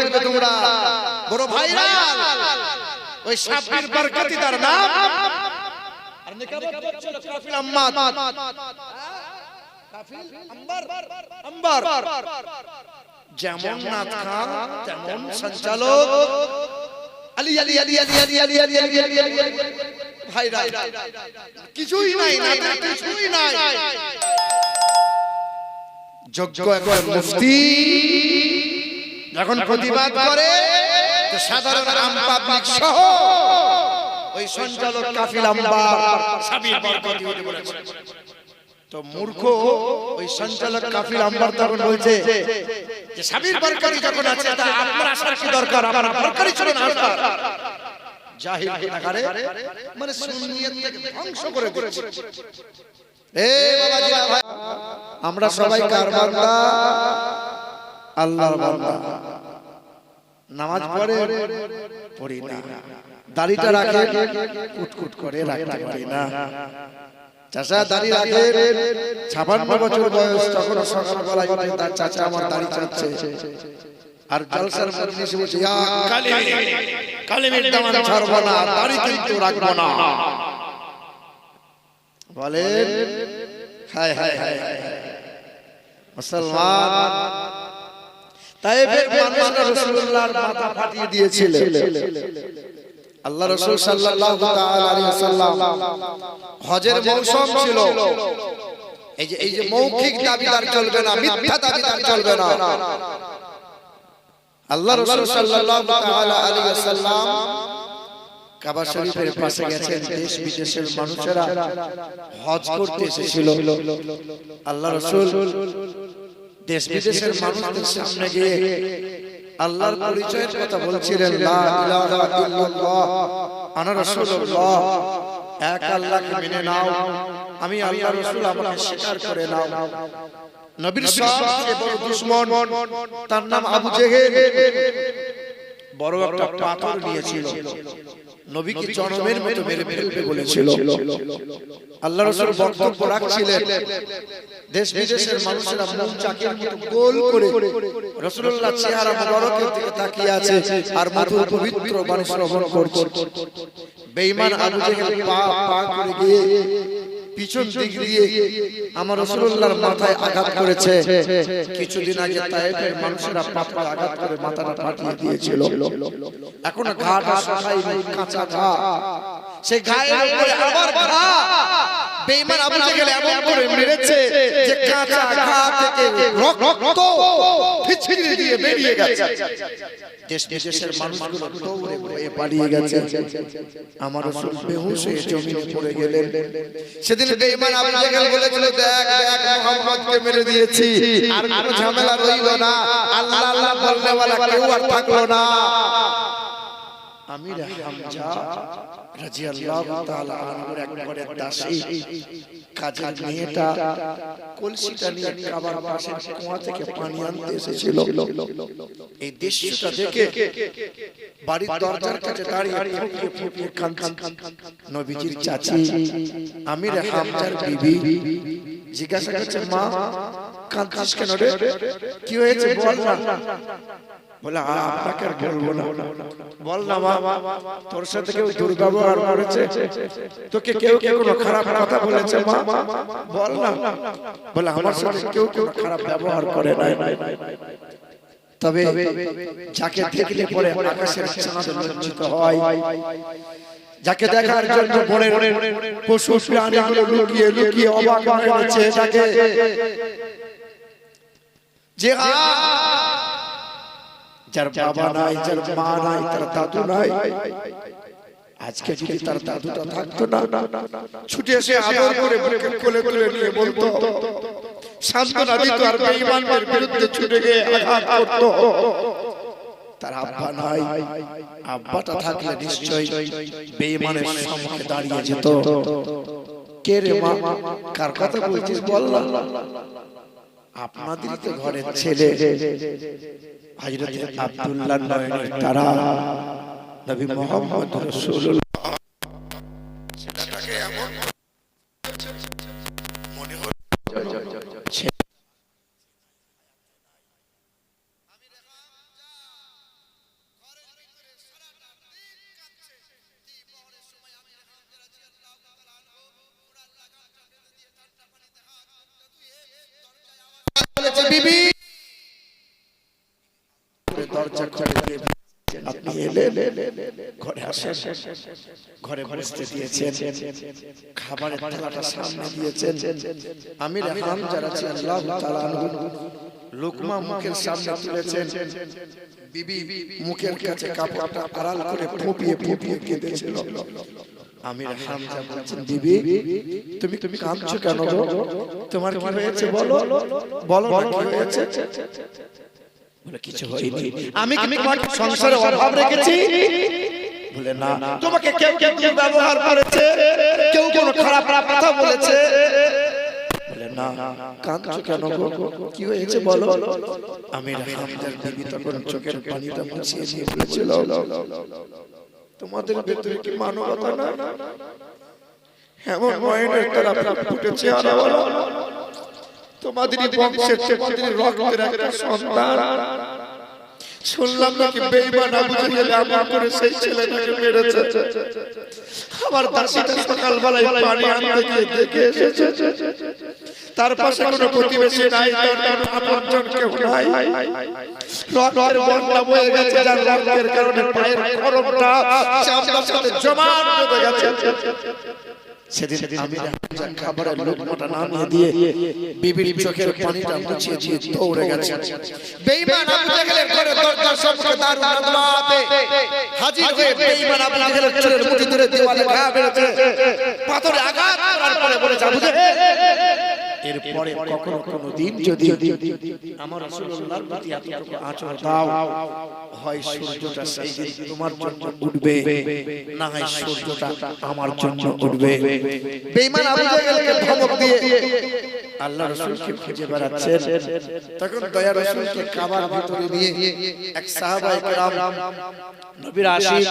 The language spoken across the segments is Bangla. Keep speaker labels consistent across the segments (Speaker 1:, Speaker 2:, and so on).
Speaker 1: রাখবে তোমরা, বড় ভাইরাল ওই সাব্বির বরকতি তার নাম। আর নিকাবত ছিল কাফিল আম্মাদ, কাফিল আম্বার। যেমন নাথ খান তেমন সঞ্চালক, আলী আলী আলী আলী আলী আলী আলী আলী আলী আলী ভাইরাল, কিছুই নাই, কিছুই নাই। যোগ্য একজন মুফতি যখন প্রতিবাদ করে তো সাধারণ আম পাবলিক সহ ওই সঞ্চালক কাফিল আম্বার সাবির বরকতি হতে বলেছে। তো মূর্খ ওই সঞ্চালক কাফিল আম্বার তখন বলছে যে সাবির বরকতি যখন আছে তা আপনার আসার কি দরকার, আমার বরকতি ছিল না আসার। জাহিল গুনাহগারে মানে সুন্নিয়ত থেকে ধ্বংস করে দিচ্ছে। এ বাবাজি ভাই, আমরা সবাই কার বান্দা? আল্লাহর বান্দা। নামাজ পড়ে পড়ি না, দাড়িটা রাখে কুটকুট করে রাখতে পারি না। চাচা দাড়ি রাখে 56 বছর বয়স, তখন সকালবেলায় উঠে তার চাচা আমার দাড়ি চাচ্ছে, আর জলসার মধ্যে এসে বলছে ইয়া কালিমের দামান ছাড়বো না, দাড়ি কিন্তু রাখবো না। বলেন হায় হায় হায় মুসলমান। তায়েফের মানুষরা রাসূলুল্লাহর মাথা ফাটিয়ে দিয়েছিল। আল্লাহ রাসূল সাল্লাল্লাহু তাআলা আলাইহি ওয়াসাল্লাম হজের মৌসুম ছিল। এই যে মৌখিক দাবিদার চলবে না, মিথ্যা দাবিদার চলবে না। আল্লাহ রাসূল সাল্লাল্লাহু তাআলা আলাইহি ওয়াসাল্লাম কাবা শরীফের পাশে গেছেন। দেশ বিদেশের মানুষেরা হজ করতে এসেছিল। আল্লাহ রাসূল দেশ বিদেশের মানুষদের সামনে গিয়ে আল্লাহর পরিচয়ের কথা বলছিলেন, লা ইলাহা ইল্লাল্লাহ আনা রাসূলুল্লাহ, এক আল্লাহকে মেনে নাও, আমি আল্লাহর রাসূল, আমাকে স্বীকার করে নাও। নবীর সবচেয়ে বড় দুশমন তার নাম আবু জেহেল, বড় একটা পাথর নিয়েছিল, নবীকে জনমের মতো মেরে ফেলবে বলেছিল। আল্লাহর রাসূল বক্তব্য রাখছিলেন, দেশ বিদেশের মানুষেরা মুখ চাকের মতো গোল করে রাসূলুল্লাহ চেহারা মুবারকের দিকে তাকিয়ে আছে আর মধুর পবিত্র বাণী শ্রবণ করছে। বেঈমান আবু জেহেল পা করে গিয়ে পিছন দিক দিয়ে আমার রাসূলুল্লাহর মাথায় আঘাত করেছে। কিছুদিন আগে তায়েফের মানুষেরা পাথর আঘাত করে মাথাটা ফাটিয়ে দিয়েছিল। এখন ঘাটা শুকায়নি, কাঁচা ঘা, সেই গায়ের উপরে আবার ঘা। বেঈমান আবু জেহেল এমন করে মেরেছে যে কাঁচা ঘা থেকে রক্ত ফিচকিরি দিয়ে বেরিয়ে গেছে। দেশ বিদেশের মানুষগুলো দৌড়ে ভয়ে পালিয়ে গেছে। আমার রাসূল বেহুশ হয়ে জমিনে পড়ে গেলেন। সেদিন বেঈমান আবু জেহেল বলেছিল, দেখ দেখ মুহাম্মদকে মেরে দিয়েছি, আর কোনো ঝামেলা রইল না, আল্লাহ আল্লাহ বলনে वाला কেউ আর থাকলো না। আমির হামজা রাদিয়াল্লাহু তাআলা আনহুর একবারে দাসী কাজের মেয়েটা কলসিটা নিয়ে কাবার পাশের কুয়া থেকে পানি আনতে এসেছিল। এই দৃশ্যটা দেখে বাড়ির দরজার কাছে দাঁড়িয়ে ফুপিয়ে ফুপিয়ে কাঁদছেন নবীজির চাচি আমির হামজার বিবি। জিজ্ঞাসা করছে, মা কাঁদছিস কেন রে, কি হয়েছে বল না। বলে, আপনাকে আর বলবো না, বল না মা, তোর সাথে কেউ দুর্ব্যবহার করেছে, তোকে কেউ কেউ কোনো খারাপ কথা বলেছে মা, বল না। বলে, আমার সাথে কেউ কেউ খারাপ ব্যবহার করে নাই, তবে যাকে দেখলে পরে আকাশের চাঁদ লজ্জিত হয়, যাকে দেখার জন্য বনের পশু প্রাণীগুলো লুকিয়ে লুকিয়ে অবাক হয়ে যাচ্ছে, যাকে যে যার বাবা নাই, যার মা নাই, তার দাদু নাই, আজকে যদি তার দাদুটা থাকতো না, ছুটে এসে আদর করে বুকে কোলে কোলে নিয়ে বলতো, সান্ত্বনা দিত, আর বেঈমানদের বিরুদ্ধে ছুটে গিয়ে আঘাত করতো। তার আব্বা নাই, আব্বাটা থাকলে নিশ্চয়ই বেঈমানের সম্মুখে দাঁড়িয়ে যেত। কে রে মা, কার কথা বলছিস বল না। আপনাদেরই তো ঘরের ছেলে হযরত আব্দুল্লাহ নয়নের তারা নবী মুহাম্মদ রাসূলুল্লাহ। সেটাকে এমন মনে হলো করে দরজা খুলে দিয়ে আপনি এলেন, ঘরে আসেন, ঘরে বসতে দিয়েছেন, খাবারের থালাটা সামনে দিয়েছেন। আমির হামজা রাদিয়াল্লাহু তাআলা আনহু লোকমা মুখের সামনে তুলেছেন। বিবি মুখের কাছে কাপড়টা আড়াল করে ফুপিয়ে ফুপিয়ে কেঁদেছিল। আমির হামজা বলছেন, বিবি তুমি কাঁদছো কেন গো? তোমার কি হয়েছে বলো, বলো না কি হয়েছে? বলে কিছু হয়নি। আমি কি তোমার সংসারে অভাব রেখেছি? বলে না। তোমাকে কেউ কেউ ব্যবহার করেছে, কেউ কোনো খারাপ কথা বলেছে? বলে না। কাঁদছো কেন গো? কি হয়েছে বলো? আমির হামজার বিবি তখন চোখের পানিটা মুছিয়ে দিয়ে বলেছিল, তোমাদের ভেতরে কি মানবতা না? এমন ময়নের তারা ফুটেছে আলাওয়ালা, তোমাদেরই বংশের, তোমাদেরই রক্তের একটা সন্তান। শুনলাম নাকি বেঈমান আবু জেহেল আমল করে সেই ছেলেটাকে মেরেছে। আমার দাসীটা সকালবেলায় পানি আনতে গিয়ে দেখে এসেছে তার পাশে কোনো প্রতিবেশী নাই, তার কোনো আপনজন কেউ নাই। রক্তের বন্যা বয়ে গেছে, যার রক্তের কারণে পায়ের খরমটা চামড়ার সাথে জমাট বেঁধে গেছে। সেদিন আমির হামজা খাবারের লোকমাটা নামিয়ে দিয়ে বিবির চোখের পানিটা মুছিয়ে দিয়ে দৌড়ে গেছে। বেঈমান আবু জেহেলের ঘরে দরজার সামনে দারুন নাদওয়াতে হাজির হয়ে বেঈমান আবু জেহেলের চোখের মুঠি ধরে দেওয়ালে ঘা মেরেছে, পাথরে আঘাত করার পরে বলেছে, আবু জেহেল এরপরে কখনো কোনো দিন যদি আমার রাসূলুল্লাহর প্রতি এতটুকু আচরণ দাও, হয় সূর্যটা সেই দিন তোমার জন্য উঠবে, না হয় সূর্যটা আমার জন্য উঠবে। বেঈমান আবু জেহেলকে ধমক দিয়ে আল্লাহ রাসূলকে খুঁজে বেড়াচ্ছেন। তখন দয়া রাসূলকে কাবার ভিতরে নিয়ে এক সাহাবায়ে কেরাম নবীর আশিক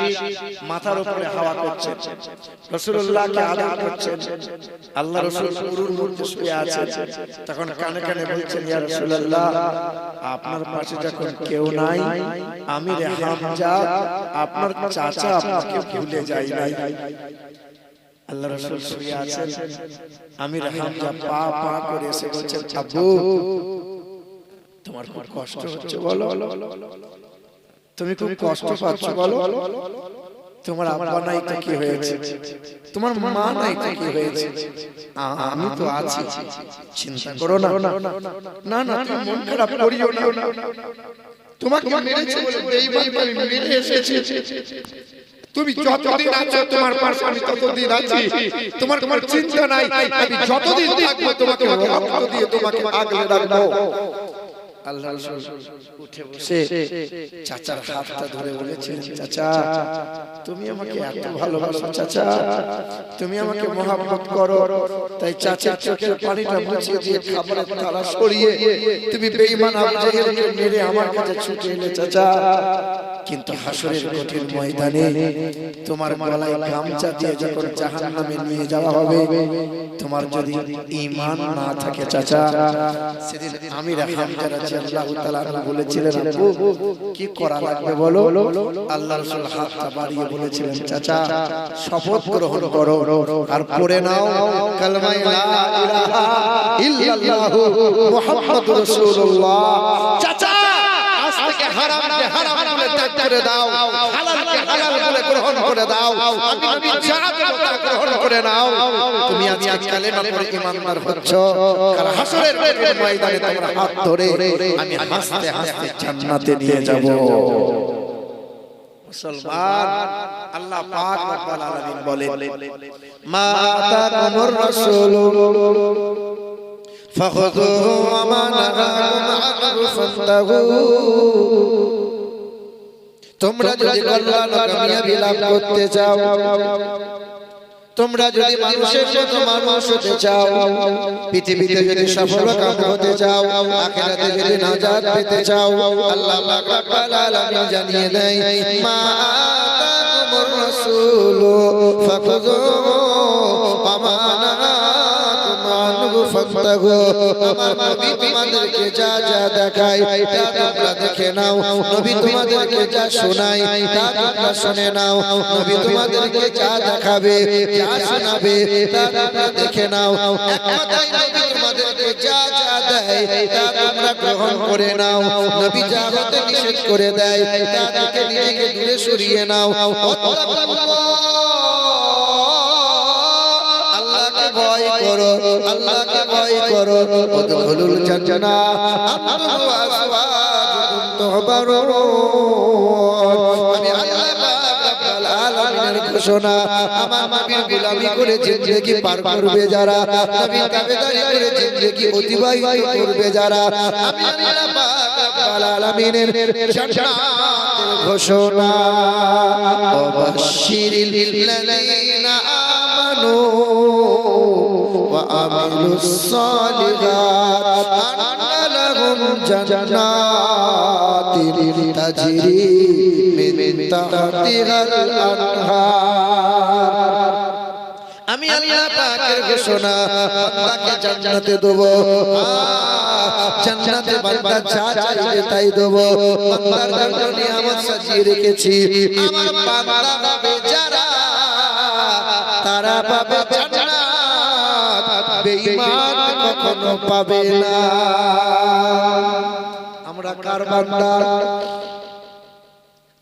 Speaker 1: মাথার উপরে হাওয়া করছেন, রাসূলুল্লাহকে আদর করছেন। আল্লাহ রাসূল পুরুর মধ্যে শুয়ে আছেন। তখন কানে কানে বলছেন, ইয়া রাসূলুল্লাহ, আপনার পাশে যখন কেউ নাই, আমির হামজা আপনার চাচা আপনাকে ভুলে যায় নাই। আল্লাহ রাসূল শুয়ে আছেন, আমির হামজা পা পা করে এসে বলছেন, আব্বু তোমার খুব কষ্ট হচ্ছে বলো, তুমি খুব কষ্ট পাচ্ছ বলো, তোমার আব্বা নাই তো কি হয়েছে, তোমার মা নাই তো কি হয়েছে, আমি তো আছি, চিন্তা করো না। না না তুমি মন খারাপ করিও না, তোমাকে মেরেছে বলে বেঈমানকে আমি মেরে এসেছি। তুমি যতদিন আছো তোমার পাশে আমি ততদিন আছি, তোমার কোনো চিন্তা নাই। আমি যতদিন থাকবো তোমাকে রক্ত দিয়ে তোমাকে আগলে রাখবো। আল্লাহ রাসূল উঠে বসে চাচার হাতটা ধরে বলেছেন, চাচা তুমি আমাকে এত ভালোবাসো, চাচা তুমি আমাকে মহব্বত করো, তাই চাচার চোখের পানিটা মুছিয়ে দিয়ে খাবারের থালা সরিয়ে তুমি বেঈমান আবু জেহেলকে মেরে আমার কাছে ছুটে এলে চাচা। কিন্তু হাসরের কঠিন ময়দানে তোমার গলায় গামছা দিয়ে যখন জাহান্নামে নিয়ে যাওয়া হবে, তোমার যদি ঈমান না থাকে চাচা, সেদিন আমির হামজা রাদিয়াল্লাহু তাআলা বলেছিলেন, আপু কি করা লাগবে বলো? আল্লাহ রাসূল হাতটা বাড়িয়ে বলেছিলেন, চাচা শপথ গ্রহণ করো আর পড়ে নাও কালেমা লা ইলাহা ইল্লাল্লাহু মুহাম্মাদুর রাসূলুল্লাহ। চাচা আজ থেকে হারামকে হারাম বলে ত্যাগ করে দাও, হালালকে হালাল বলে গ্রহণ করে দাও, আমি যা দেব তা গ্রহণ করে নাও। তুমি আজকে কালেমা পড়ে ঈমানদার হচ্ছো, কাল হাসরের ময়দানে তোমরা হাত ধরে আমি হাসতে হাসতে জান্নাতে নিয়ে যাব। মুসলমান, আল্লাহ পাক রব্বুল আলামিন বলেন, মা আতাকুমুর রাসূল ফাখুযুহু ওয়া মা নাহাকুম আনহু ফান্তাহু। তোমরা যদি কল্যাণ কামিয়াবি লাভ করতে চাও, তোমরা যদি মানুষের মতো মানুষ হতে চাও, পৃথিবীতে যদি সফল কাম হতে চাও, আখিরাতে যদি নাজাত পেতে চাও, আল্লাহ পাক রব্বুল আলামিন জানিয়ে দেয়, মা আতাকুমুর রাসূল ফাখুযুহু ওয়া মা নাহাকুম আনহু ফান্তাহু। আমার নবী তোমাদেরকে যা যা দেখায় তা তোমরা দেখে নাও, নবী তোমাদেরকে যা শোনায় তা তোমরা শুনে নাও, নবী তোমাদেরকে যা দেখাবে যা শোনাবে তা তোমরা দেখে নাও। এক কথায় নবী তোমাদেরকে যা যা দেয় তা তোমরা গ্রহণ করে নাও, নবী যা হতে নিষেধ করে দেয় তা থেকে নিজেকে দূরে সরিয়ে নাও। আল্লাহকে ভয় করো, আল্লাহকে ভয় করো। উদখুলুল জান্নাহ আনতুম ওয়া আজওয়াজুকুম তুহবারুন। আমি আল্লাহ পাক রব্বুল আলামিনের ঘোষণা, আমার নবীর গোলামি করে জিন্দেগি পার করবে যারা, নবীর তাবেদারি করে জিন্দেগি অতিবাহিত করবে যারা, আমি আল্লাহ পাক রব্বুল আলামিনের জান্নাতের ঘোষণা। ওয়াবাশশিরিল লাযীনা আমানু ওয়া আমিলুস সালিহাত আন্না লাহুম জান্নাতিন তাজরি মিন তাহতিহাল আনহার। আমি আল্লাহ পাকের ঘোষণা, বান্দাকে জান্নাতে দেব, জান্নাতে বান্দা যা চাইবে তাই দেব। বান্দার জন্য নিয়ামত সাজিয়ে রেখেছি, আমার বান্দা পাবে যারা তারা পাবে জান্নাত, বেঈমান কখনো পাবে না। আমরা কার বান্দা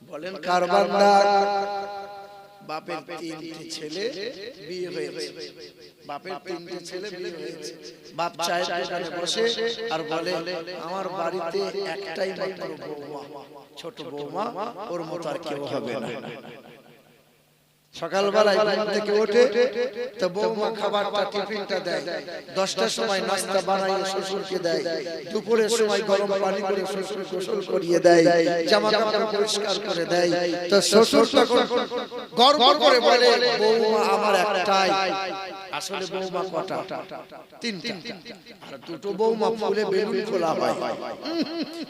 Speaker 1: বলেন? কার বান্দা? বাপের তিনটে ছেলে বিয়ে হয়েছে, বাপের তিনটে ছেলে বিয়ে হয়েছে। বাপ চায়ের দোকানে বসে আর বলে আমার বাড়িতে একটাই মাত্র বৌমা, ছোট বৌমা, ওর মতো আর কেউ হবে না। সকালবেলায় ঘুম থেকে ওঠে তো বৌমা খাবারটা টিফিনটা দেয়, 10টার সময় নাস্তা বানাইয়ে শ্বশুরকে দেয়, দুপুরের সময় গরম পানি করে শ্বশুর গোসল করিয়ে দেয়, জামা কাপড় পরিষ্কার করে দেয়। তো শ্বশুর তখন গর্ব করে বলে বৌমা আমার একটাই। আসলে বৌমা কটা? তিনটা। আর দুটো বৌমা ফুলে বেলুন খোলা হয়।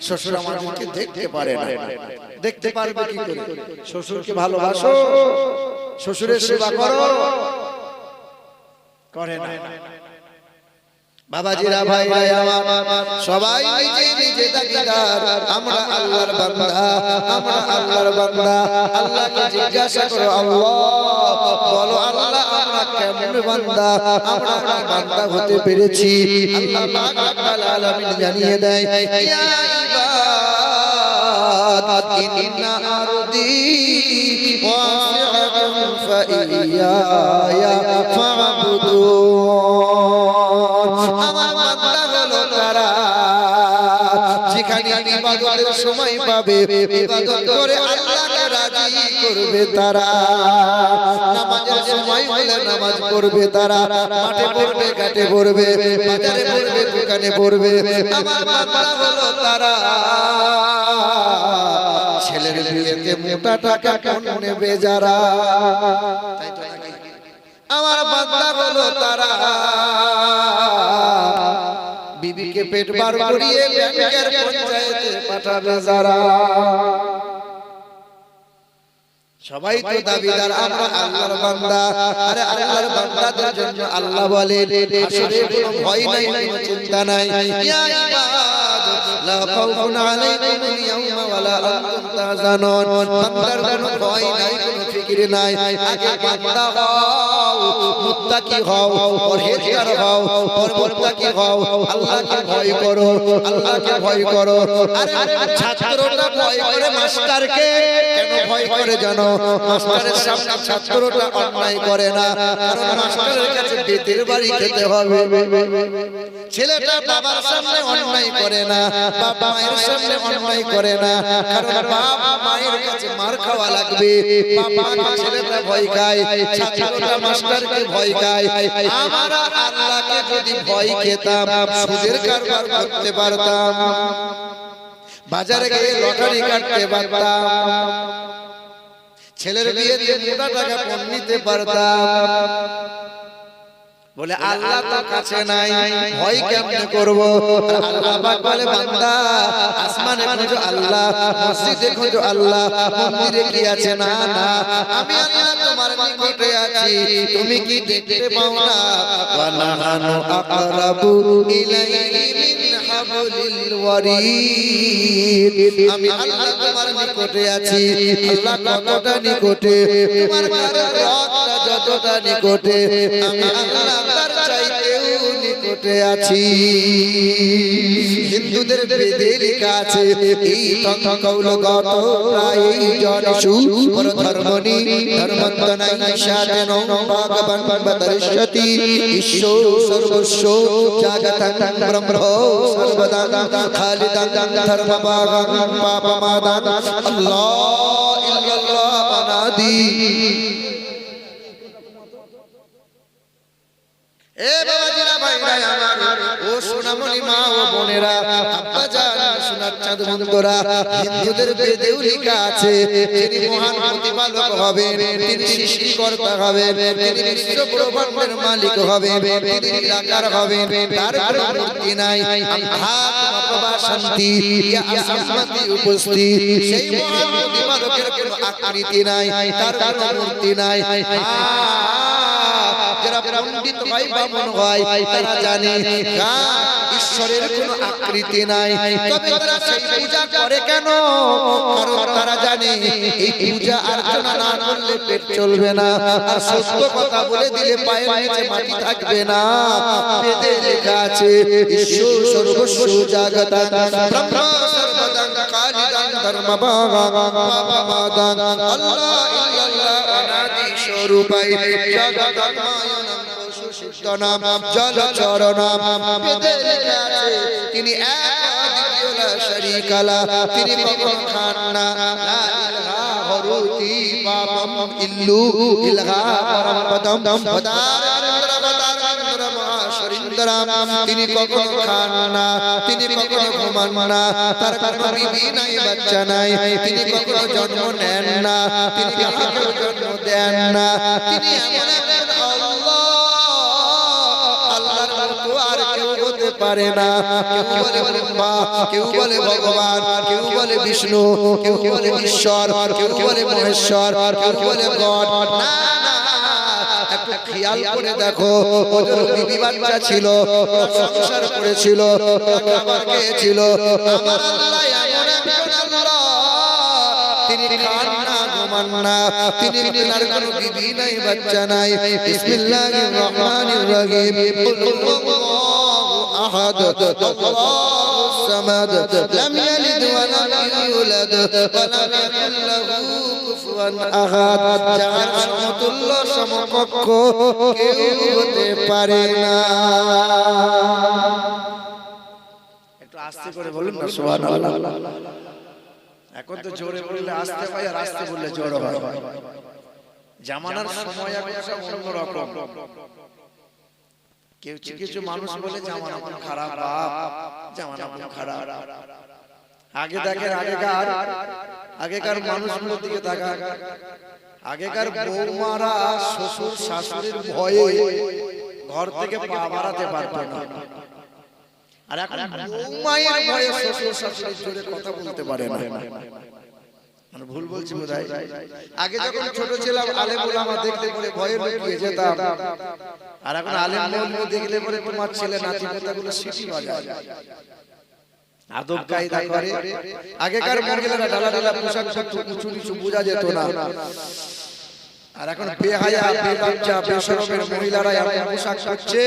Speaker 1: শ্বশুর আমার মুখে দেখতে পারে না, দেখতে পারবে কি করে? শ্বশুরকে ভালোবাসো, শ্বশুরের সেবা করো, করে না। বাবাজিরা, ভাইরা আমার, সবাই নিজে নিজে দাবিদার, আমরা আল্লাহর বান্দা, আমরা আল্লাহর বান্দা। আল্লাহকে জিজ্ঞাসা করো, আল্লাহ বলো আল্লাহ আমরা কেমন বান্দা, আমরা বান্দা হতে পেরেছি? আল্লাহ পাক রব্বুল আলামিন জানিয়ে দেয়, ইয়া ইবাদ ইন্না আরদি ওয়াসিআতুন ফাইয়ায়া ফা'বুদুন। আমার বান্দা হলো তারা যেখানে ইবাদতের সময় পাবে, ইবাদত করে আল্লাহকে রাজি করবে তারা। নামাজের সময় হলে নামাজ পড়বে তারা, মাঠে পড়বে, ঘাটে পড়বে, বাজারে পড়বে, দোকানে পড়বে। আমার বান্দা হলো তারা ছেলের বিয়েতে মোটা টাকা কেন নেবে যারা, তাই তো নাকি? আমার বান্দা হলো তারা বিবিকে পেট বার করিয়ে ব্যাংকের পঞ্চায়েতে পাঠাবে যারা। সবাই তো দাবিদার, আমরা আল্লাহর বান্দা। আরে আল্লাহর বান্দাদের জন্য আল্লাহ বলেন আসলে কোনো ভয় নাই, কোনো চিন্তা নাই। ইয়া ইবাদ লা খাউফুন আলাইকুমুল ইয়াওমা ওয়ালা আনতুম তাহজানুন। বান্দার কোনো ভয় নাই, কোনো ফিকির নাই। আগে বান্দা হও, মুত্তাকি হও, পরহেজগার হও, মুত্তাকি হও, আল্লাহকে ভয় করো, আল্লাহকে ভয় করো। আরে ছাত্রটা ভয় করে মাস্টারকে, কেন ভয় করে জানো? মাস্টারের সামনে ছাত্রটা অন্যায় করে না, কারণ মাস্টারের কাছে বেতের বাড়ি খেতে হবে। ছেলেটা বাবার সামনে অন্যায় করে না, বাবা মায়ের সামনে অন্যায় করে না, কারণ বাবা মায়ের কাছে মার খাওয়া লাগবে। বাবা ছেলেটা ভয় খায়, ছাত্রটা মাস্টারকে ভয় খায়। আমরা আল্লাহকে যদি ভয় খেতাম, সুদের কারবার করতে পারতাম, বাজারে গিয়ে লটারি কাটতে পারতাম, ছেলের বিয়েতে মোটা টাকা পণ নিতে পারতাম। বলে আল্লাহ তো কাছে নাই, ভয় কেমনে করব? আল্লাহ পাক বলে বান্দা আসমানে খোঁজো আল্লাহ, মসজিদে খোঁজো আল্লাহ, মন্দিরে কি আছে? না না, আমি আল্লাহ তোমার নিকটে আছি, তুমি কি দেখতে পাও না? ওয়া নাহানু আকরাবু ইলাইহি মিন হাবলিল ওয়ারিদ। আমি আল্লাহ তোমার নিকটে আছি। আল্লাহ কতটা নিকটে? তোমার রক্তটা যতটা নিকটে, আমি আল্লাহ তার চাইতেও নিকটে নিকটে আছি। হিন্দুদের বেদে লেখা আছে এই কৌলগত প্রায় জনসু পরধর্মনি ধর্মন্তনাই শাতেন ভগবান বদর্শতি ঈশ্বর সর্বস্ব জাগতং ব্রহ্ম সর্বদা খালিদং ধর্মভাগং পাপমাদান আল্লাহ ইল্লাল্লাহ অনাদি। এ বাবাজিরা ভাইরা আমার, ও সোনামণি মা ও বোনেরা, আব্বা জান, সোনার চাঁদ বন্ধুরা, হিন্দুদের বেদেও লেখা আছে যিনি মহান প্রতিপালক হবেন, তিনি সৃষ্টিকর্তা হবেন, তিনি বিশ্ব ব্রহ্মাণ্ডের মালিক হবেন, তিনি নিরাকার হবেন, তার কোনো মূর্তি নাই, আত্মা শান্তি ইয়া আসমাতি উপস্থিত, সেই মহান প্রতিপালকের কোনো আকৃতি নাই, তার কোনো মূর্তি নাই। যারা পণ্ডিত হয় ব্রাহ্মণ হয় তারা জানে ঈশ্বরের কোনো আকৃতি নাই, তবে তারা সেই পূজা করে কেন? কারণ তারা জানে এই পূজা অর্চনা না করলে পেট চলবে না, আর সত্য কথা বলে দিলে পায়ের নিচে মাটি থাকবে না। বেদে লেখা আছে ঈশ্বর সর্বস্ব জাগতং ব্রহ্ম সর্বদং খালিদং ধর্মভাগং পাপমাদাং আল্লাহ ইল্লাল্লাহ অনাদি স্বরূপাই জগতং নাম জলচর নাম। বেদে লেখা আছে তিনি এক দ্বিতীয় লা শারীকা লা, তিনি কখনো খান না, লা ইলাহা হরুতি পাপম ইল্লু ইলাহা পরমপদম তিনি কখনো খান না, তিনি কখনো ঘুমান না, তার কোনো বিবি নাই, বাচ্চা নাই, তিনি কখনো জন্ম নেন না, তিনি কাউকে জন্ম দেন না, তিনি এমন পারে না। কেউ বলে ব্রহ্মা, কেউ বলে ভগবান, কেউ বলে বিষ্ণু, কেউ বলে ঈশ্বর, কেউ বলে মহেশ্বর, কেউ বলে গড। না না, একটু খেয়াল করে দেখো, ওদের বিবি বাচ্চা ছিল, সংসার করেছিল, খাবার খেয়েছিল। আমার আল্লাহ এমন একজন আল্লাহ, তিনি খান না, ঘুমান না, তিনি তার কোনো বিবি নাই, বাচ্চা নাই। বিসমিল্লাহির রহমানির রহিম। أحد الله الصمد لم يلد ولم يولد ولم يكن له كفوا أحد। যার সমতুল্য সমকক্ষ কেউ হতে পারে না। একটু আস্তে করে বলুন না সুবহানাল্লাহ। এখন তো জোরে বললে আস্তে হয়, আর আস্তে বললে জোরে হয়। জামানার সময় এখন সব অন্যরকম। কিছু কিছু মানুষ বলে জামানা কোন খারাপ, বাপ জামানা কোন খারাপ। আগে দেখেন আগেকার মানুষগুলোর দিকে তাকা, আগেকার বৌমারা শ্বশুর শাশুড়ির ভয়ে ঘর থেকে পা বাড়াতে পারত না, আর এখন বৌমায়ের ভয়ে শ্বশুর শাশুড়ির জোরে কথা বলতে পারে না। মানে ভুল বলছি বোধহয়। আগে যখন ছোট ছিলাম আলেম ওলামা দেখলে পরে ভয়ে লুকিয়ে যেতাম, আর এখন আলেম ওলামা দেখলে পরে তোমার ছেলে নাতি পোতাগুলো সিটি বাজায়, আদব কায়দা করে। আগেকার মহিলারা ডালা ডালা পোশাক পরত, উঁচু নিচু বোঝা যেত না, আর এখন বেহায়া বেলজ্জা বেশরমের মহিলারা এমন পোশাক পরছে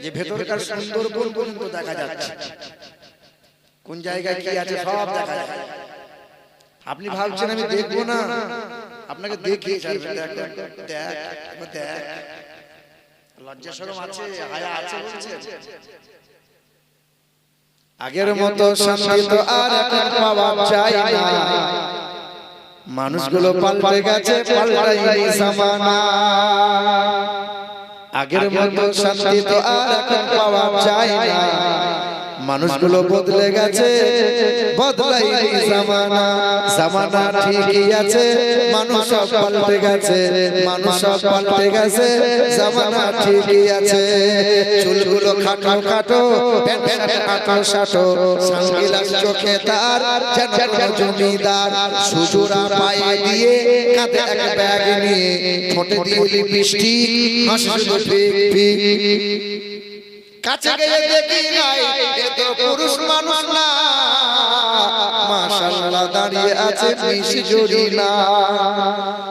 Speaker 1: যে ভেতরকার সুন্দরবন পর্যন্ত দেখা যাচ্ছে, কোন জায়গায় কি আছে সব দেখা যায়। আপনি ভাবছেন আমি দেখবো না, আপনাকে দেখিয়ে ছাড়বে। লজ্জা শরম আছে, হায়া আছে বলছে। আগের মতো শান্তি তো আর এখন পাওয়া যায় না, মানুষগুলো পাল্টে গেছে, পাল্টায়নি জামানা। আগের মতো শান্তি তো আর এখন পাওয়া যায় না, মানুষগুলো বদলে গেছে, বদলায়নি জামানা। জামানা ঠিকই আছে, মানুষ সব পাল্টে গেছে, মানুষ সব পাল্টে গেছে, জামানা ঠিকই আছে। চুলগুলো খাটো খাটো, প্যান্ট খাটো সাটো, সানগ্লাস চোখে তার, যেন জমিদার, সুজুরা পায়ে দিয়ে, কাঁধে এক ব্যাগ নিয়ে, ঠোঁটে দিয়ে লিপস্টিক, হাসি শুধু ফিক ফিক। কাছে গিয়ে দেখি নাই এ তো পুরুষ মানুষ না, মাশাআল্লাহ দাঁড়িয়ে আছে মিশি জড়ি না।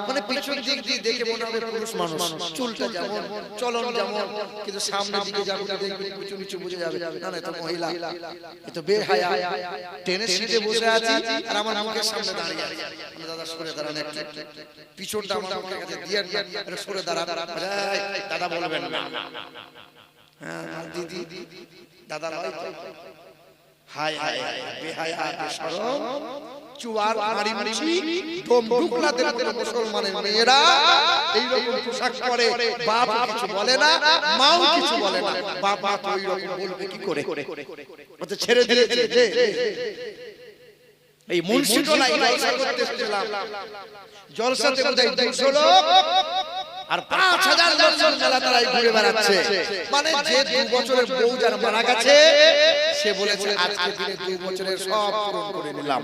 Speaker 1: মানে পিছন দিক দিয়ে দেখে মনে হবে পুরুষ মানুষ, চুলটা যেমন চলন যেমন, কিন্তু সামনের দিকে যাবে দেখবে কিছু কিছু বুঝে যাবে না না এটা মহিলা, এটা বেহায়া। ট্রেনের সিটে বসে আছি আর আমার মুখের সামনে দাঁড়িয়ে আছে, দাদা সরে দাঁড়ান একটু, পিছনটা আমার মুখের কাছে দিয়ে আরে সরে দাঁড়ান, দাদা বলবেন না, হ্যাঁ দিদি দাদা লয় তো, হায় হায় বেহায়া বেশরম চুয়ার মারি মারি দম ঢুকলাদের মতো মুসলমানের মেয়েরা এই রকম পোশাক পরে, বাপ কিছু বলে না, মাও কিছু বলে না, বাপ মা তো এই রকম বলবে কি করে, ও তো ছেড়ে দিয়েছে। এই মুন্সিটোলাই জলসা করতে এসেছিলাম, জলসাতে বোধহয় 200 লোক আর 5000 লোক মেলা তারাই ঘুরে বেড়াচ্ছে। মানে যে 2 বছরের বউ যার মারা গেছে সে বলেছে আজকে দিনে 2 বছরের সব পূরণ করে নিলাম।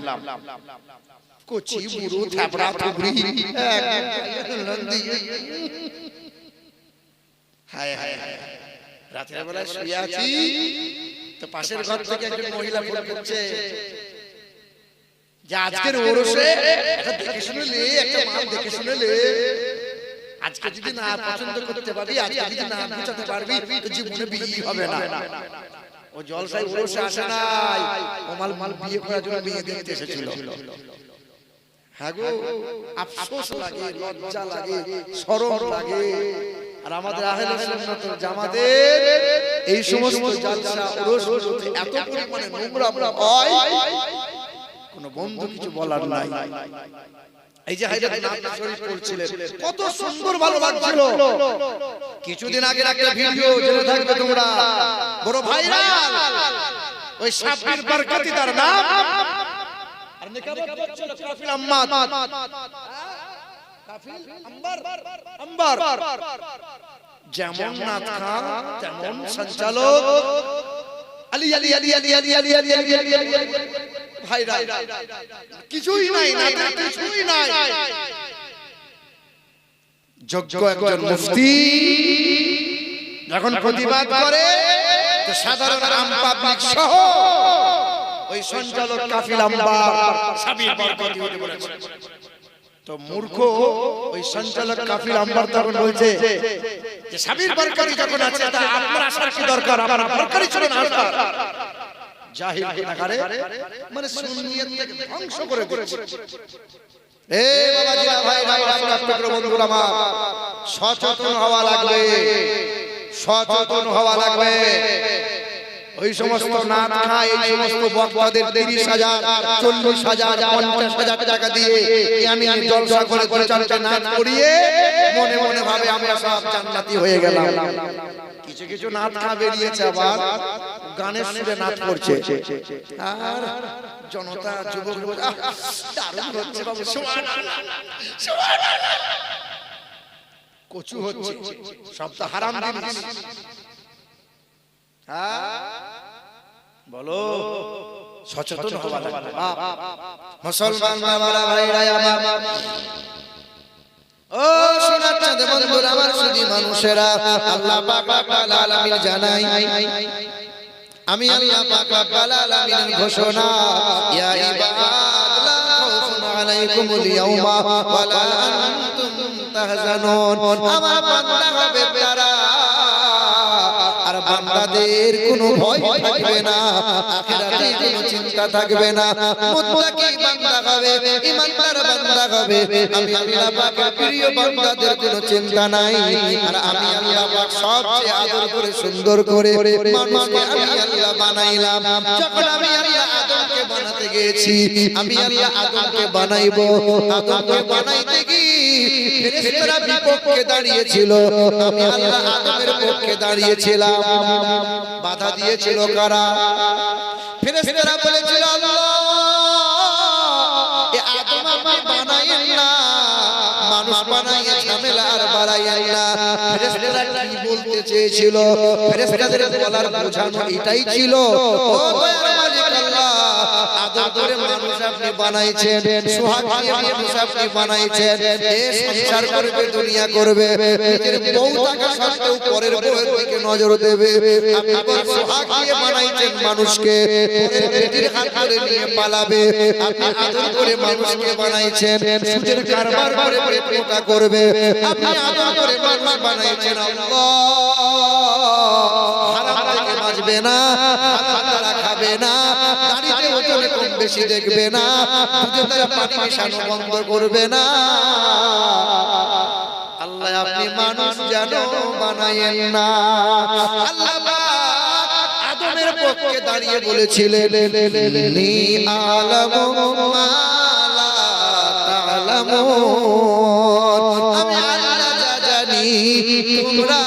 Speaker 1: কচি বুড়ো থাবড়া থুবড়ি হায় হায় রাতের বেলায় শুয়ে আছি তো পাশের ঘর থেকে একজন মহিলা ফোন করছে যে আজকের ওরসে একটা দেখে শুনে লে, একটা মাল দেখে শুনে লে, আজকে যদি না পছন্দ করতে পারবি, আজকে যদি না বুঝাতে পারবি তো জীবনে বিয়ে হবে না। ও জলসায় ওরসে আসে নাই, ও মাল বিয়ে করার জন্য বিয়ে দেখতে এসেছিল। হ্যাঁ গো, আফসোস লাগে, লজ্জা লাগে, শরম লাগে। আর আমাদের আহলে সুন্নাত ওয়াল জামাতের এই সমস্ত জলসা ওরসগুলোতে এত পরিমাণে নোংরা হয়, কোন বন্ধু কিছু বলার নাই। এই যে হায়দার নাথ শরীফ পড়ছিলেন কত সুন্দর ভালো লাগছিল। কিছুদিন আগে একটা ভিডিও জেনে থাকবে তোমরা, বড় ভাইরাল, ওই সাব্বির বরকতি তার নাম, আর নেকাবত করছিল কাফিল আম্মাদ, কাফিল আম্বার, যেমন নাথ খান তেমন সঞ্চালক, আলী আলী আলী আলী আলী আলী আলী আলী আলী আলী ভাইরাল, কিছুই নাই, নাতের কিছুই নাই। যোগ্য একজন মুফতি যখন প্রতিবাদ করে তো সাধারণ আম পাবলিক সহ ওই সঞ্চালক কাফিল আম্বার সাবির বরকতি হতে বলেছে। তো মূর্খ ওই সঞ্চালক কাফিল আম্বার তখন বলছে যে সাবির বরকতি যখন আছে তা আপনার আসার কি দরকার, আমার বরকতি ছিল না আসার। জাহিল গুনাহগারে, মানে সুন্নিয়তকে ধ্বংস করে দিচ্ছে। এ বাবাজিরা ভাইরা আপনাদের বন্ধুরা আমার সচেতন হওয়া লাগবে, সচেতন হওয়া লাগবে। ওই সমস্ত নাত খায়, এই সমস্ত বক্তাদের 30,000 40,000 50,000 টাকা দিয়ে আমি জলসা করে 2-4টা নাত করিয়ে মনে মনে ভাবে আমরা সব জান্নাতি হয়ে গেলাম। কিছু কিছু নাত খা বেরিয়েছে আবার গানের সুরে নাত করছে, আর জনতা যুবক দারুণ হচ্ছে বাবু, সুবহানাল্লাহ সুবহানাল্লাহ, কচু হচ্ছে, সব তো হারাম জিনিস। বলো সচেতন হওয়া লাগবে মুসলমান বাবারা ভাইরা আমার। ও সোনার চাঁদ বন্ধুরা আমার, সুধী মানুষেরা, আল্লাহ পাক রব্বুল আলামিন জানাই, আমি আল্লাহ পাক রব্বুল আলামিনের ঘোষণা, ইয়া ইবাদ লা খাউফুন আলাইকুমুল ইয়াওমা ওয়া লা আনতুম তাহজানুন। আমার বান্দা হবে তারা, আর বান্দাদের কোনো ভয় থাকবে না, আখিরাতে কোনো চিন্তা থাকবে না, মুত্তাকি বান্দা হবে, ঈমানদার বান্দা হবে। আমি আল্লাহ পাকের প্রিয় বান্দাদের কোনো চিন্তা নাই। আর আমি আল্লাহ পাক সবচেয়ে আদর করে সুন্দর করে মানুষকে আমি আল্লাহ বানাইলাম। যখন আমি আল্লাহ আদমকে বানাতে গিয়েছি, আমি আল্লাহ আদমকে বানাইবো, আদমকে বানাইতে গিয়ে ফেরেশতারা বিপক্ষে দাঁড়িয়েছিল, আমি আল্লাহ আদমের পক্ষে দাঁড়িয়েছিলাম। বাধা দিয়েছিল কারা? ফেরেশতারা বলেছিল আল্লাহ এ আদম আপনি বানাইয়েন না, মানুষ বানাইয়ে ঝামেলা আর বাড়াইয়েন না। ফেরেশতারা কি বলতে চেয়েছিল? ফেরেশতাদের বলার বোঝানো এটাই ছিল, ও দয়ার মালিক আল্লাহ, আদম করে মানুষ আপনি বানাইছেন, সোহাগ দিয়ে মানুষ আপনি বানাইছেন, এ সংসার করবে, দুনিয়া করবে, নিজের বউ থাকা সত্ত্বেও পরের বউয়ের দিকে নজর দেবে। আপনি সোহাগ দিয়ে বানাইছেন মানুষকে, পরের বেটির হাত ধরে নিয়ে পালাবে। আপনি আদর করে মানুষকে বানাইছেন, সুদের কারবার করে পেট মোটা করবে। আপনি আদর করে মানুষ বানাইছেন, আল্লাহ হারাম থেকে বাঁচবে না, হারাম দ্বারা খাবে না, দাড়িতে ওজনে কম বেশি দেখবে না, দুধে দ্বারা পানি মেশানো বন্ধ করবে না। আল্লাহ আপনি মানুষ যেন বানায়েন না। আল্লাহ আদমের পক্ষে দাঁড়িয়ে বলেছিলেন, নি আলামু মা লা তা'লামুন, আমি আল্লাহ যা জানি তোমরা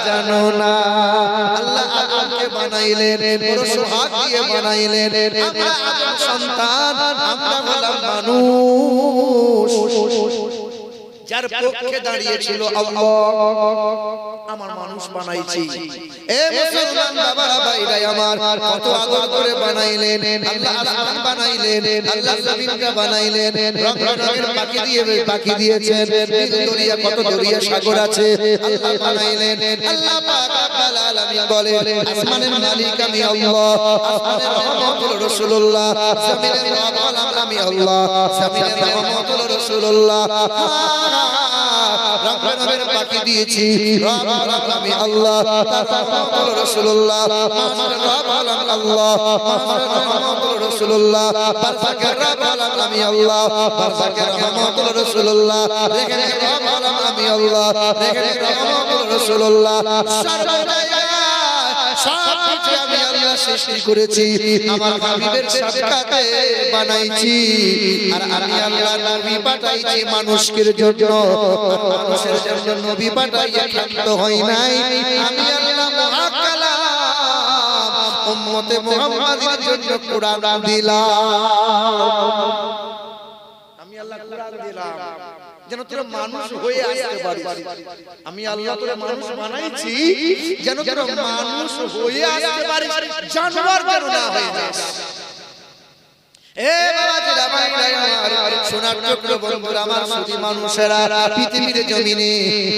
Speaker 1: জানো না। আল্লাহ আদমকে বানাইলেন, বড় সোহাগ দিয়ে বানাইলেন। আমরা আদম সন্তান, আমরা হলাম মানুষ। যার পক্ষে দাঁড়িয়েছিল আল্লাহ, আমার মানুষ বানাইছি। এ মুসলমান বাবারা ভাইরা আমার, কত আদর করে বানাইলেন আল্লাহ। আসমান বানাইলেন আল্লাহ, জমিনটা বানাইলেন, রঙের পাখি দিয়ে পাখি দিয়েছেন, দরিয়া কত দরিয়া সাগর আছে আল্লাহ বানাইলেন। আল্লাহ পাক রব্বুল আলামিন বলেন, আসমানের মালিক আমি আল্লাহ, আসমানের রহমতুল রাসূলুল্লাহ, জমিনের রব হলাম আমি আল্লাহ, জমিনের রহমতুল রাসূলুল্লাহ। রবের পাখি দিয়েছি, রব হলাম আমি আল্লাহ, তার রহমতুল রাসূলুল্লাহ। মাসের রব হলাম আল্লাহ, মাসের রহমতুল রাসূলুল্লাহ। বারজাকের রব হলাম আমি আল্লাহ, বারজাকের রহমতুল রাসূলুল্লাহ। রেখের রব হলাম আমি আল্লাহ, রেখের রহমতুল রাসূলুল্লাহ। সবকিছু আমি আল্লাহ সৃষ্টি করেছি, আমার হাবিবের সাক্ষাতে বানাইছি। আর আমি আল্লাহ নবী পাঠাইছি মানুষের জন্য, মানুষের জন্য নবী পাঠাইয়া ক্ষান্ত হই নাই। আমি আল্লাহ মহাকালাম উম্মতে মুহাম্মাদের জন্য কোরআন দিলাম। আমি আল্লাহ কোরআন দিলাম যেন তোরা মানুষ হয়ে আসতে পারিস। আমি আল্লাহ তোরা মানুষ বানাইছি যেন তোরা মানুষ হয়ে আসতে পারিস, জানোয়ার যেন না হয়ে যাস। এ বাবাজিরা ভাইরা আমার, সোনার টুকরো বন্ধুরা আমার, সুধী মানুষেরা, পৃথিবীর জমিনে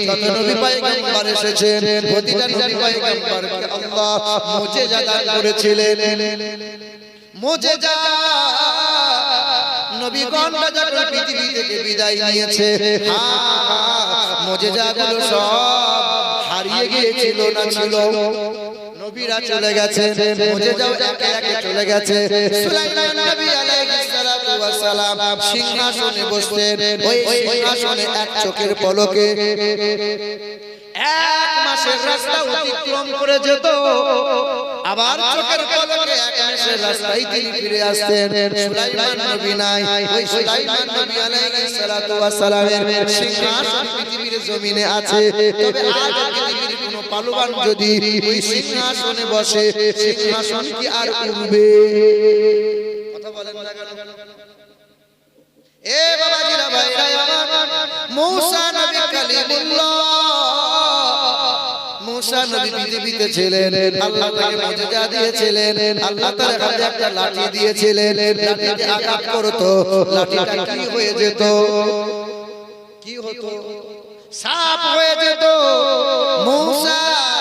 Speaker 1: যত নবী পয়গম্বর এসেছেন, প্রতিটা নবী পয়গম্বরকে আল্লাহ মুজিজা দান করেছিলেন। মুজিজা নবীগণরা যখন পৃথিবী থেকে বিদায় নিয়েছে, মুজিজাগুলো সব হারিয়ে গিয়েছিল না ছিল। নবীরা চলে গেছে, মুজিজাও একে একে চলে গেছে। সুলাইমান নবী আলাইহিস সালাতু ওয়াস সালাম সিংহাসনে বসতেন, ওই সিংহাসনে এক চোখের পলকে 1 মাসের রাস্তা অতিক্রম করে যেত, আবার চোখের পলকে 1 মাসের রাস্তায় তিনি ফিরে আসতেন। সুলাইমান নবী নাই, ওই সুলাইমান নবী আলাইহিস সালাতু ওয়াস সালামের সিংহাসন পৃথিবীর জমিনে আছে। তবে আজ পৃথিবীর কোন পালোয়ান যদি ওই সিংহাসনে বসে, সিংহাসন কি আর উঠবে? কথা বলেন না কেন? এ বাবাজিরা ভাইরা আমার, মুসা নবী কালিমুল্লাহ, মুসা নবী পৃথিবীতে ছিলেন, আল্লাহ তাকে মুজিজা দিয়েছিলেন। আল্লাহ তার হাতে একটা লাঠি দিয়েছিলেন, লাঠিতে আঘাত করত, লাঠিটা কি হয়ে যেত? কি হতো? সাপ হয়ে যেত। মুসা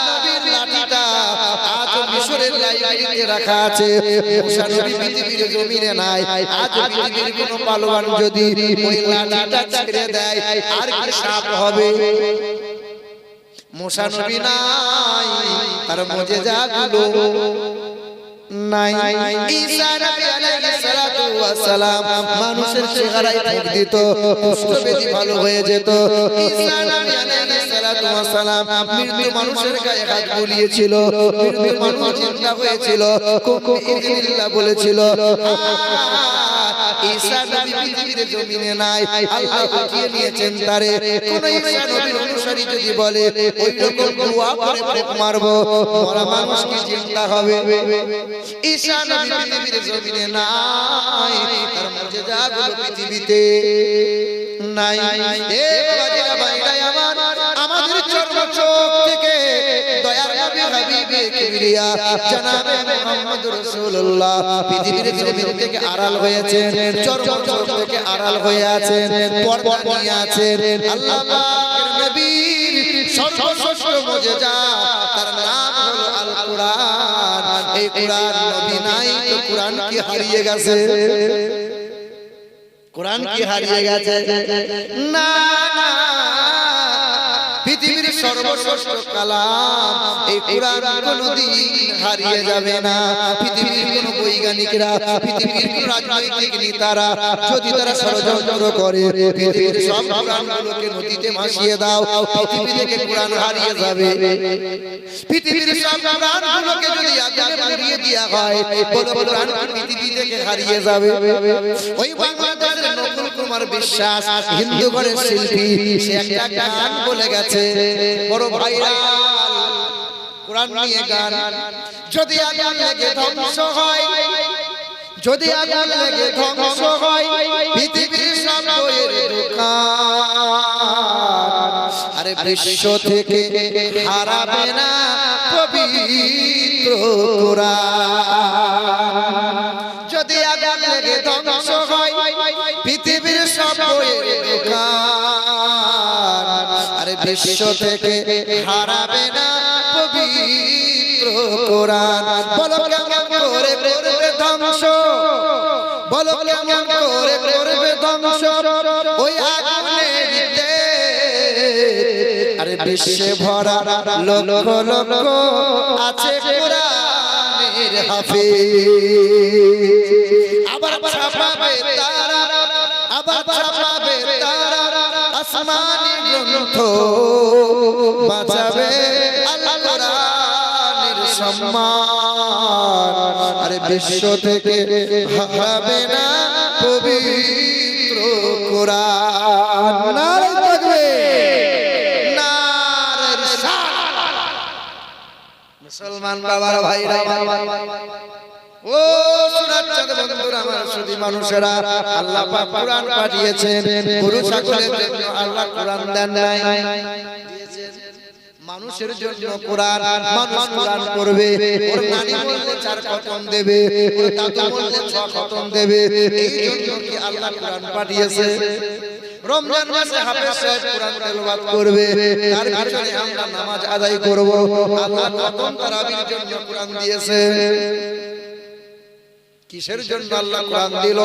Speaker 1: নবীর লাঠিটা আজ মিশরের লাইব্রেরিতে রাখা আছে। মুসা নবী পৃথিবীর জমিনে নাই। আজ পৃথিবীর কোন পালোয়ান যদি ওই লাঠিটা ছেড়ে দেয়, আর কি সাপ হবে? মুসা নবী নাই, তার মুজিজাগুলো নাই। ঈসা নবী আলাইহিস সালাতু ওয়াস সালাম মানুষের চেহারায় ফুঁক দিত, কুষ্ঠব্যাধি ভালো হয়ে যেত। ঈসা নবী আলাইহিস সালাতু ওয়াস সালাম মৃত্যু মানুষের গায়ে হাত বুলিয়েছিল, মৃত্যু মানুষ জিন্দা হয়েছিল, ইল্লাহ বলেছিল। ঈসা নবী পৃথিবীর জমিনে নাই, আল্লাহ উঠিয়ে নিয়েছেন তারে। কোন ঈসা নবীর অনুসারী যদি বলে ওই রকম দোয়া করে ফুঁক মারবো, মরা মানুষ কি জিন্দা হবে? ঈসা নবী পৃথিবীর জমিনে নাই, তার মুজিজাগুলো পৃথিবীতে নাই। এ বাবাজিরা ভাইরা আমার, আমাদের চর্ম চোখ থেকে দয়ার নবী হাবিবে কে কিবরিয়া জনাবে মুহাম্মদ রাসূলুল্লাহ পৃথিবীর জমিন থেকে আড়াল হয়েছেন, চরম জগৎ থেকে আড়াল হয়ে আছেন, পর্দা নিয়ে আছেন। আল্লাহ পাকের নবীর সর্বশ্রেষ্ঠ মুজিজা তার নাম হলো আল কোরআন। এই কোরআন নবী নাই তো কোরআন কি হারিয়ে গেছে? কোরআন কি হারিয়ে গেছে? না না, পৃথিবীর সর্বশ্রেষ্ঠ কালাম এই কোরআন কোনদিন হারিয়ে যাবে না। পৃথিবীর কোন বৈজ্ঞানিকরা, পৃথিবীর কোন রাজনৈতিক নেতারা যদি তারা ষড়যন্ত্র করে পৃথিবীর সব কোরআনগুলোকে নদীতে ভাসিয়ে দাও, পৃথিবী থেকে কোরআন হারিয়ে যাবে। পৃথিবীর সব কোরআনগুলোকে যদি আগুনে পুড়িয়ে দেওয়া হয়, বলো কোরআন পৃথিবী থেকে হারিয়ে যাবে। ওই বাংলাদেশের নকুল কুমার বিশ্বাস হিন্দু ঘরের শিল্পী, সে একটা গান বলে গেছে, বড় ভাইরাল কোরআন নিয়ে গান। যদি আগুন লেগে ধ্বংস হয়, যদি আগুন লেগে ধ্বংস হয় পৃথিবীর সব বইয়ের দোকান, আরে বিশ্ব থেকে হারাবে না পবিত্র কোরআন। যদি আগুন লেগে ধ্বংস হয় পৃথিবীর সব বইয়ের দোকান, আরে বিশ্ব থেকে হারাবে না পবিত্র কোরআন। বলো কেমন করে করবে ধ্বংস, বলো কেমন করে করবে ধ্বংস ওই আগুনেতে, আরে বিশ্বে ভরা লক্ষ লক্ষ আছে কোরআনের হাফেজ। আবার ছাপাবে তারা, আবার ছাপাবে তারা আসমানি গ্রন্থ, বাঁচাবে আল কোরআনের সম্মান, আরে বিশ্ব থেকে হারাবে না পবিত্র কোরআন। নারে তাকবীর, নারে রিসালাত। মুসলমান বাবার ভাইরা, ও সুরাচ্চাঁদ বন্ধুরা, আমার সুধী মানুষেরা, আল্লাহ পাক কোরআন পাঠিয়েছেন গরু ছাগলের জন্য, আল্লাহ কোরআন দেন নাই, মানুষের জন্য কোরআন। মানুষ কোরআন পড়বে, ওর নানি বললে 4 খতম দেবে, ওর দাদু বললে 6 খতম দেবে। এই জন্য কি আল্লাহ কোরআন পাঠিয়েছে। রমজান মাসে হাফেজ সাহেব কোরআন তেলাওয়াত করবে, তার পিছনে আমরা নামাজ আদায় করব। আল্লাহ খতম তারাবির জন্য কোরআন দিয়েছে। কিসের জন্য আল্লাহ কোরআন দিল?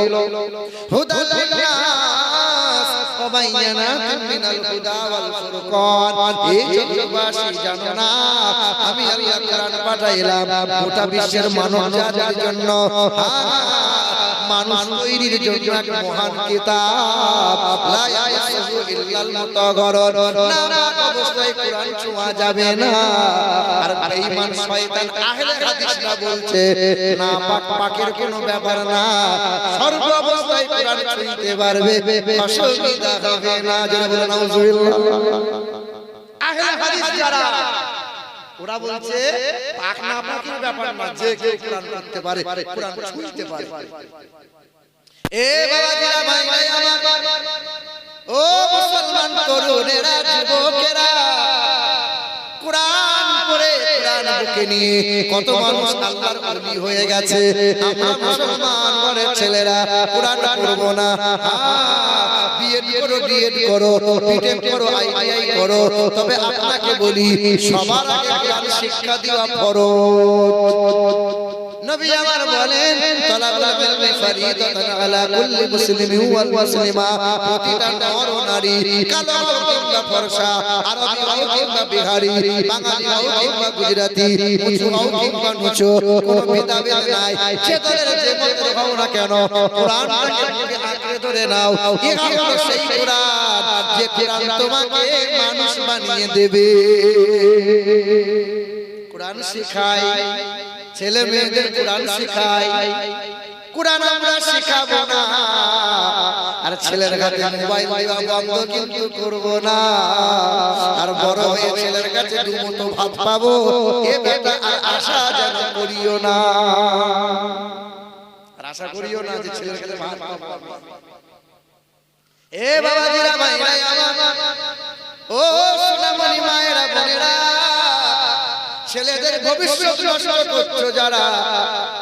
Speaker 1: হুদাল লিন্নাস ওয়া বাইয়িনাতিন মিনাল হুদা ওয়াল ফুরকান। এই জগৎবাসী জানো না আমি আল্লাহ কোরআন পাঠাইলাম গোটা বিশ্বের মানব জাতির জন্য, মানুষ তৈরির জন্য এক মহান কিতাব। লা ইয়াসুহু ইল্লাল মুতাগাররুন, নাপাক অবস্থায় কোরআন ছোঁয়া যাবে না। আর বেঈমান শয়তান আহলে হাদিসরা বলছে নাপাক পাকের কোনো ব্যাপার না, সর্ব অবস্থায় কোরআন ছুঁইতে পারবে, অসুবিধা হবে না। যারা বলেন নাউজুবিল্লাহ। আহলে হাদিস যারা, ওরা বলছে পাক না পাকের ব্যাপার না, যে কেউ কোরআন পড়তে পারে, কোরআন ছুঁইতে পারে। এ বাবাজিরা, ভাইরা আমার, ও মুসলমান তরুণেরা, যুবকেরা, কোরআন পড়ে কোরআন বুকে নিয়ে কত মানুষ আল্লাহর ওলি হয়ে গেছে। আমরা মুসলমান ঘরের ছেলেরা কোরআন পড়ব না, বিএড করো, ডিএড করো, বিটেক করো, আইটিআই করো, তবে আপনাকে বলি সবার আগে কোরআন শিক্ষা দেওয়া ফরজ। নবী আমার বলেন তালাবুল ইলমি ফরিদাতান আলা কুল্লি মুসলিমিন ওয়াল মুসলিমা, প্রতিটা নর ও নারী, কালো হোক কিংবা ফর্সা, আরবি হোক কিংবা বিহারি, বাঙালি হোক কিংবা গুজরাটি, উঁচু হোক কিংবা নিচু, কোনো ভেদাভেদ নাই। যে দলের যে মতের হও না কেন, কোরআনটাকে আঁকড়ে ধরে নাও। এই হলো সেই কোরআন, যে কোরআন তোমাকে মানুষ বানিয়ে দেবে। কোরআন শেখায়, ছেলে মেয়েদের কোরআন শেখায়। কোরআন আমরা শেখাবো না, আর ছেলের কাছে মোবাইল দেওয়া বন্ধ কিন্তু করব না। আর বড় হয়ে ছেলের কাছে দুমতো ভাত পাবো, এ বেটা আর আশা যেন করিও না, আর আশা করিও না যে ছেলের কাছে ভাত পাবো। এ বাবাজিরা, ভাইরা আমার, ও সোনামণি মায়েরা, বোনেরা, ছেলেদের ভবিষ্যৎ নষ্ট করছো যারা,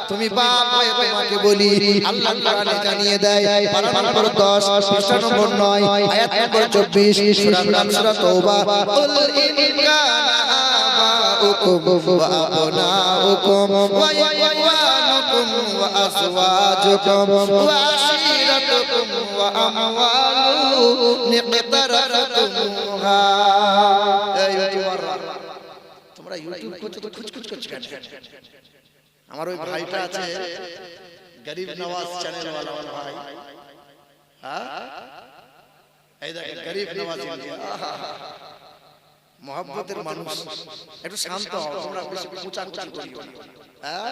Speaker 1: তুমি বাপ হয়ে তোমাকে বলি আল্লাহ কোরআনে জানিয়ে দেয় পারা নম্বর 10 পৃষ্ঠা নম্বর 9 আয়াত নম্বর 24 সূরা নাম সূরা তওবা, কুল ইন কানা আবাউকুম ওয়া আবনাউকুম ওয়া ইখওয়ানুকুম ওয়া আজওয়াজুকুম ওয়া আশীরাতুকুম ওয়া আমওয়ালুন ইকতারাফতুমুহা। তোমরা ইউটিউব করছো তো খুচখুচ করছো কেন? আমার ওই ভাইটা আছে গরিব নওয়াজ চ্যানেল वाला ভাই, হ্যাঁ এই দেখেন গরিব নওয়াজ ইন্ডিয়া, মোহাব্বতের মানুষ, একটু শান্ত হও তোমরা, বেশি কুচাকুচি করিও না। হ্যাঁ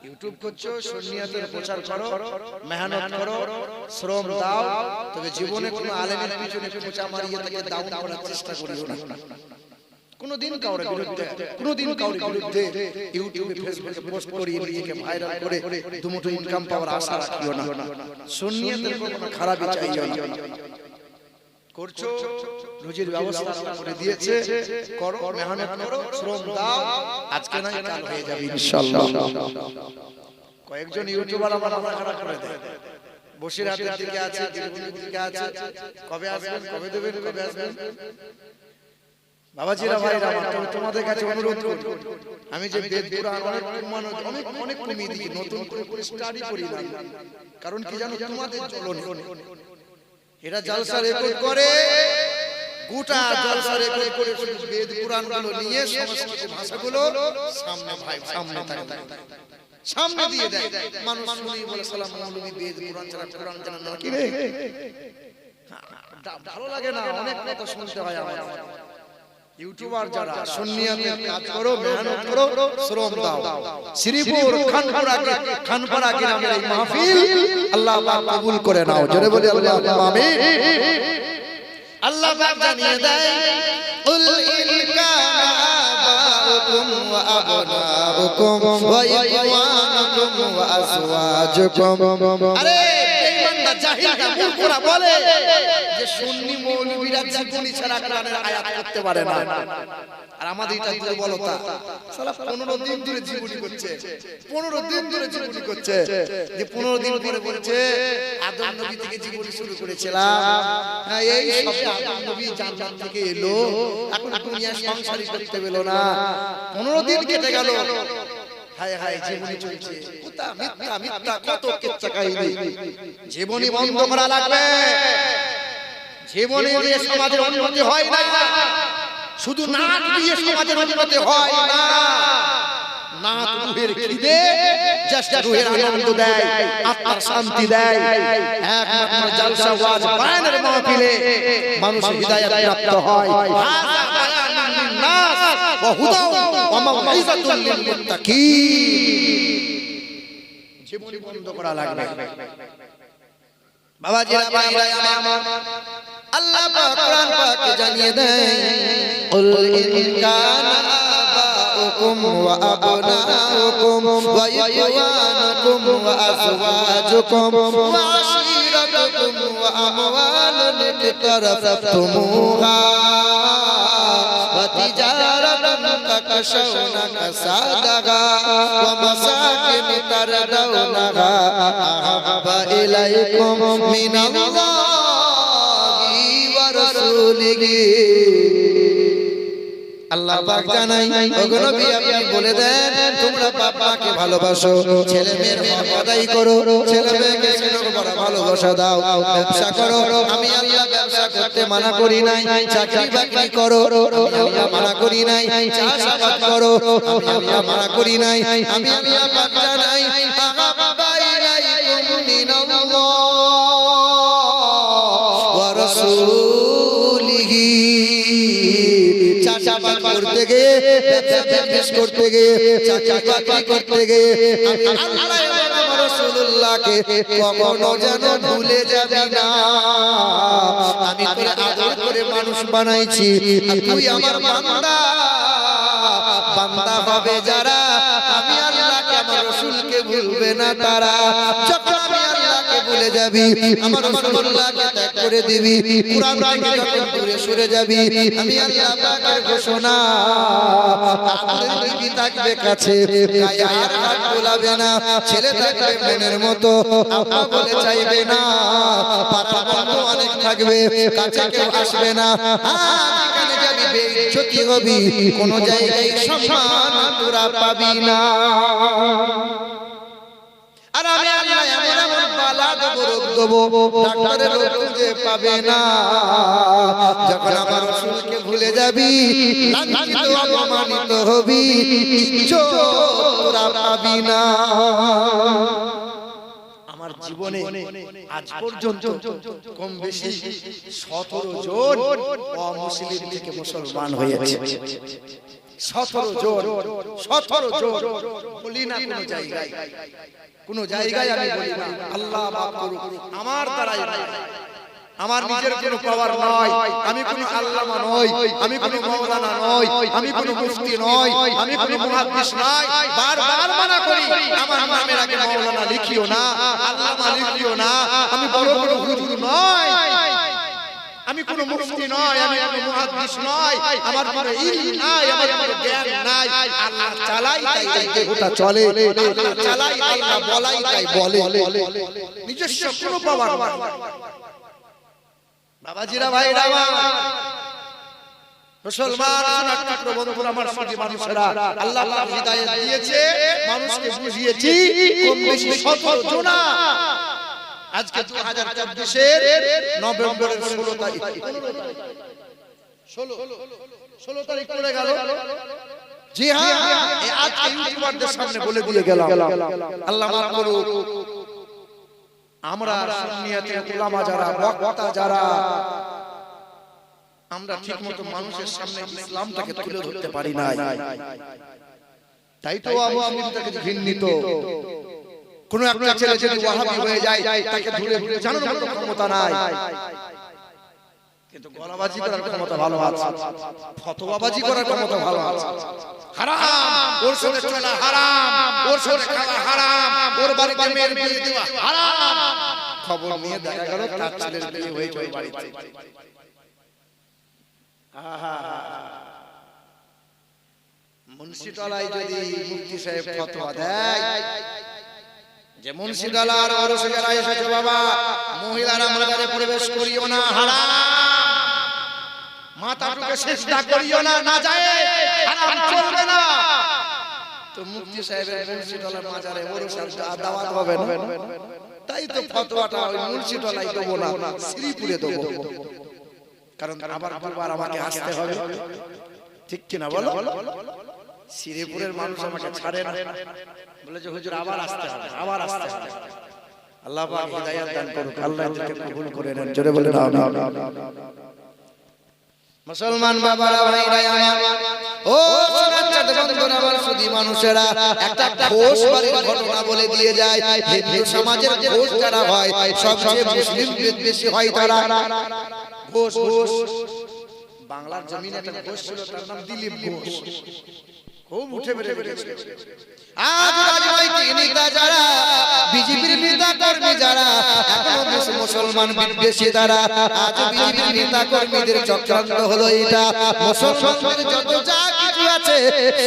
Speaker 1: ইউটিউব করছো, সুন্নিয়তের প্রচার করো, মেহনত করো, শ্রম দাও, তবে জীবনে কোনো আলেমের পিছনে খোঁচা মারিয়ে তাকে ডাউন করার চেষ্টা করিও না। কোনদিন কাউরে বিরুদ্ধে ইউটিউবে ফেসবুকে পোস্ট করিয়ে নিজেকে ভাইরাল করে দুমুঠো ইনকাম পাওয়ার আশা রাখিও না। সুন্নিয়তের কোনো খারাপই চাইও না। করছো, রুজির ব্যবস্থা করে দিয়েছে, করো, মেহনত করো, শ্রম দাও, আজকে না কাল হয়ে যাবে ইনশাআল্লাহ। কয়েকজন ইউটিউবার আমার খারাপ করে দেয়, বসিরহাটের দিকে আছে, দিল্লির দিকে আছে, কবে আসবেন, কবে দেবেন, কবে আসবেন। বাবাজিরা ভাইরা, তোমাদের কাছে অনুরোধ করি, আমি যে বেদ পুরাণ অনেক কমিয়ে দিই, নতুন করে স্টাডি করি না, কারণ কি জানো, তোমাদের জ্বলনে এরা জলসা রেকর্ড করে, গোটা জলসা রেকর্ড করে বেদ পুরাণগুলো নিয়ে সংস্কৃত ভাষাগুলো সামনে ভাই সামনে সামনে দিয়ে দেয়, মানুষ শুনি বলে সালাম মৌলভী বেদ পুরাণ ছাড়া কোরআন জানা না, কি রে ভালো লাগে না, অনেক কথা শুনতে হয় আমার। ইউটিউবার যারা সুন্নিয়তের কাজ করো, মেহনত করো, শ্রম দাও। শ্রীপুর খানপাড়া গ্রামের এই মাহফিল আল্লাহ পাক কবুল করে নাও, জোরে বলি আল্লাহুম্মা আমিন। আল্লাহ পাক জানিয়ে দেয় কুল ইন কানা আবাউকুম ওয়া আবনাউকুম ওয়া ইখওয়ানুকুম ওয়া আজওয়াজুকুম। আরে বেঈমানরা জাহিলরা মূর্খরা বলে যে সুন্নি মৌলভীরা জীবনী ছাড়া কোরআনের আয়াত করতে পারে না, আর আমাদের এটা দুর্বলতা। সালা 15 দিন ধরে জীবনী করছে, 15 দিন ধরে জীবনী করছে, যে 15 দিন পরে বলছে আদম নবী থেকে জীবনী শুরু করেছিলাম, এই সব আদম নবী জান্নাত থেকে এলো, এখন দুনিয়া সংসারই করতে পেল না, 15 দিন কেটে গেল, হায় হায় জীবনী চলছে, মিথ্যা মিথ্যা মিথ্যা, কত কিচ্ছা কাহিনী। জীবনী বন্ধ করা লাগবে, জীবনী দিয়ে সমাজের উন্নতি হয় না, শুধু নাচ দিয়ে সমাজের উন্নতি হয় না। নাচ রুহের খিদে, জাস্ট রুহের আনন্দ দেয়, আত্মার শান্তি দেয়। একমাত্র জলসা ওয়াজ বায়ানের মাহফিলে মানুষ হিদায়াত প্রাপ্ত হয়। হাযা বায়ানুন লিন-নাস ওয়া হুদা ওয়া মাউইযাতুন লিল-মুত্তাকিন। জীবনী বন্ধ করা লাগবে বাবাজিরা ভাইরা আমার। আল্লাহ পাক কোরআন পাকে জানিয়ে দেয় কুল ইন কানা আবাউকুম ওয়া আবনাউকুম ওয়া ইখওয়ানুকুম ওয়া আজওয়াজুকুম ওয়া আশীরাতুকুম ওয়া আমওয়ালুন ইকতারাফতুমুহা ওয়া তিজারাতান তাকশাউনা কাসাদাহা ওয়া মাসাকিন তারদাউনাহা আহাব্বা ইলাইকুম মিনাল্লাহি ওয়া রাসূলিহি। আল্লাহ পাক জানাই, ওগো নবী আপনি বলে দেন তোমরা বাবাকে ভালোবাসো, ছেলে মেয়ের হক আদায় করো, ছেলে মেয়েকে সেরকম ভালোবাসা দাও, ব্যবসা করো, আমি আল্লাহ ব্যবসা করতে মানা করি নাই, চাকরি বাকরি করো, আমি আল্লাহ মানা করি নাই, চাষাবাদ করো, আমি আল্লাহ মানা করি নাই, আমি আল্লাহ পাক জানাই আহাব্বা ইলাইকুম মিনাল্লাহি ওয়া রাসূলিহি। চাষাবাদ করতে গিয়ে, ব্যবসা বিজনেস করতে গিয়ে, চাকরি বাকরি করতে গিয়ে আমি আল্লাহ এবং রাসূলুল্লাহকে কখনো যেন ভুলে যাবি না। আমি তোরে আদর করে মানুষ বানাইছি, আর তুই আমার বান্দা। বান্দা হবে যারা আমি আল্লাহকে আমার রাসূলকে ভুলবে না তারা। যখন আমি আল্লাহকে ভুলে চলে যাবি, আমার রাসূলুল্লাহকে ত্যাগ করে দিবি, কুরআন থেকে যখন দূরে সরে যাবি, আমি আল্লাহ পাকের ঘোষণা আপনার বিবি থাকবে কাছে, গায়ে আর হাত বোলাবে না, ছেলে থাকবে মনের মতো, আব্বা বলে চাইবে না, পাতা বন্ধু অনেক থাকবে, কাছে কেউ আসবে না, যেখানে যাবি বেইজ্জতি হবি, কোন জায়গায় সম্মান তোরা পাবি না। আর আমি আল্লাহ এমন এমন বালা দেব, রোগ দেব, ডাক্তারের রোগ খুঁজে পাবে না। যখন আমার রাসূলকে ভুলে যাবি, লাঞ্ছিত অপমানিত হবি, ইজ্জত তোরা পাবি না। আমার জীবনে আজ পর্যন্ত কম বেশি 17 জন অমুসলিম থেকে মুসলমান হয়েছে। 17 জন বলি না কোন জায়গায় আমি বলি না আল্লাহ মাফ করুক, আমার দ্বারাই আমার নিজের কোনো পাওয়ার নয়, আমি কোনো আল্লামা নই, আমি কোনো মাওলানা নই, আমি কোনো মুফতি নই, আমি কোনো মুহাদ্দিস নই, বারবার মানা করি আমার নামের আগে মাওলানা লিখিও না, আল্লামা লিখিও না, আমি বড় বড় হুজুর নই, আমি কোনো মুফতি নই, আমি কোনো মুহাদ্দিস নই, আমার কোনো ইলম নাই, আমার কোনো জ্ঞান নাই, আল্লাহ চালাই তাই দেহটা চলে, আল্লাহ চালাই আল্লাহ বলাই তাই বলে, নিজস্ব কোনো পাওয়ার নাই। বাবাজিরা ভাইরা মুসলমান শোনার বন্ধুরা, আমার সাথী মানুষেরা, আল্লাহ পাক হিদায়াত দিয়েছে, মানুষকে বুঝিয়েছি, কম বেশি 17 জন। আজকে 2024 এর নভেম্বরের 16 তারিখ, 16 তারিখ পড়ে গেল। জি হ্যাঁ, আজকে ইউটিউবারদের সামনে বলে দিয়ে গেলাম, আল্লাহ মাফ করুক, আমরা সুন্নিয়াতে উলামা যারা, বক্তা যারা, আমরা ঠিকমতো মানুষের সামনে ইসলামটাকে তুলে ধরতে পারি না, তাই তো মুসলিমটাকে ঘৃণিত। কোন একটা ছেলে যদি ওয়াহাবি হয়ে যায়, তাকে ধরে জানানোর মতো ক্ষমতা নাই, কিন্তু গলাবাজি করার ক্ষমতা ভালো আছে, ফতোয়াবাজি করার ক্ষমতা ভালো আছে। হারাম, ওর সাথে চলা হারাম, ওর সাথে খাওয়া হারাম, ওর বাড়িতে মেয়ের বিয়ে দেওয়া হারাম। খবর নিয়ে দেখা গেল তার ছেলের বিয়ে হয়েছে ওই বাড়িতে। মুন্সিতলায় যদি মুফতি সাহেব ফতোয়া দেয় যে মুন্সিতলার ওরসে যারা এসেছে বাবা, মহিলারা মাজারে প্রবেশ করিও না, হারাম, মাথাটুকে সিজদা করিও না, না যায়, হারাম, চলবে না, তো মুফতি সাহেবের মুন্সিতলার মাজারে ওরসের দাওয়াত হবে না। তাই তো ফতোয়াটা ওই মুন্সিতলায় দেবো না, শ্রীপুরে দেবো, কারণ আবার দুবার আমাকে আসতে হবে, ঠিক কিনা বলো? শ্রীপুরের মানুষ আমাকে ছাড়ে না, বলে যে হুজুর আবার আসতে হবে, আবার আসতে হবে। আল্লাহ পাক হিদায়াত দান করুক, আল্লাহ এদেরকে কবুল করে নেন, জোরে বলে দাও না। মুসলমান বাবারা, ভাইরা আমার, ও সমাজের বন্ধুরা, আমার সুধী মানুষেরা, একটা ঘোষ বাড়ির ঘটনা বলে দিয়ে যায়। হিন্দু সমাজের ঘোষ যারা হয়, সবচেয়ে মুসলিম বেশি হয় তারা। ঘোষ, বাংলার জমিনে একটা ঘোষ ছিল, তার নাম দিলীপ ঘোষ, খুব উঠে বেড়ে গেছে। আজ রাজনৈতিক নেতা যারা, বিজেপির নেতা কর্মী যারা, এখনো মুসলমান বিদ্বেষী তারা, আজ বিজেপির নেতা কর্মীদের চক্রান্ত হলো এটা, মুসলমানদের যত যা কিছু আছে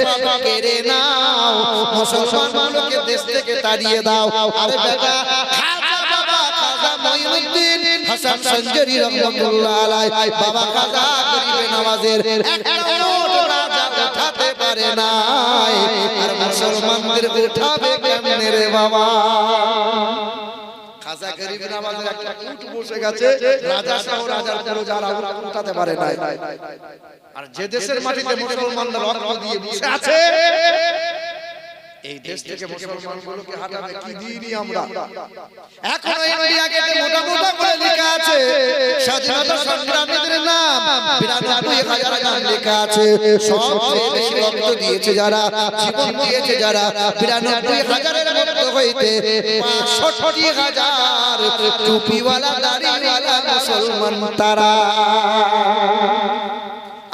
Speaker 1: সব কেড়ে নাও, মুসলমানগুলোকে দেশ থেকে তাড়িয়ে দাও। আরে বেটা, খাজা বাবা, খাজা মঈনুদ্দিন হাসান সঞ্জরি রহমাতুল্লাহ আলাইহি, বাবা খাজা গরিবে নওয়াজের একটা নোট রাজা উঠাতে পারে না, আর মুসলমানদের উঠাবে কেমনে রে বাবা? খাজা গরিবে নওয়াজের একটা উট বসে গেছে, রাজা সহ রাজার প্রজারা উঠাতে পারে না। আর যে দেশের মাটিতে মুসলমানরা রক্ত দিয়ে বসে আছে, এই দেশ থেকে মুসলমানগুলোকে হাঁটাবে কি দিনই আমরা? এখনো ইন্ডিয়া গেটে মোটা মোটা করে লেখা আছে স্বাধীনতা সংগ্রামীদের নাম, ৯২,০০০ নাম লেখা আছে। সবচেয়ে বেশি রক্ত দিয়েছে যারা, জীবন দিয়েছে যারা, ৯২,০০০-এর মধ্যে হইতে ৬৫,০০০ টুপিওয়ালা দাড়িওয়ালা মুসলমান তারা।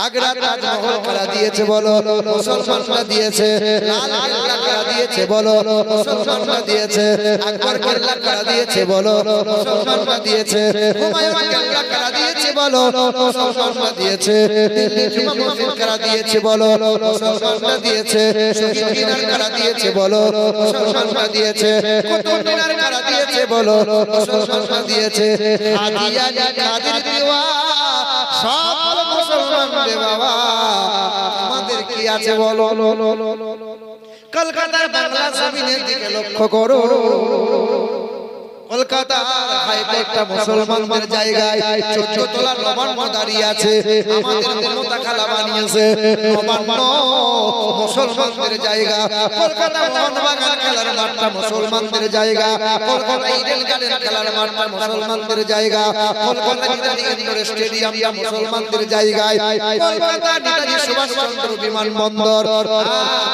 Speaker 1: আগ্রা তাজমহল কারা দিয়েছে বলো? মুসলমানরা দিয়েছে। লাল কেল্লা কারা দিয়েছে বলো? মুসলমানরা দিয়েছে। আকবর কেল্লা কারা দিয়েছে বলো? মুসলমানরা দিয়েছে। হুমায়ুন কেল্লা কারা দিয়েছে বলো? মুসলমানরা দিয়েছে। দিল্লি জুমা মসজিদ কারা দিয়েছে বলো? মুসলমানরা দিয়েছে। শহীদ মিনার কারা দিয়েছে বলো? মুসলমানরা দিয়েছে। কুতুব মিনার কারা দিয়েছে বলো? মুসলমানরা দিয়েছে। হাদিয়া কাদের দেওয়া সব মুসলমান রে বাবা, আমাদের কি আছে বলো? কলকাতার বাংলা জমিনের দিকে লক্ষ্য করো। কলকাতা হাইতে একটা মুসলমানদের জায়গায় 14 তলা নবান্ন দাঁড়িয়ে আছে। আমাদের মমতা খালা বানিয়েছে নবান্ন মুসলমানদের জায়গা। কলকাতা মোহনবাগান খেলার মাঠটা মুসলমানদের জায়গা। কলকাতা ইডেন গার্ডেন খেলার মাঠটা মুসলমানদের জায়গা। কলকাতা নেতাজি ইন্ডোর স্টেডিয়ামটা মুসলমানদের জায়গায়। কলকাতা নেতাজি সুভাষচন্দ্র বিমানবন্দর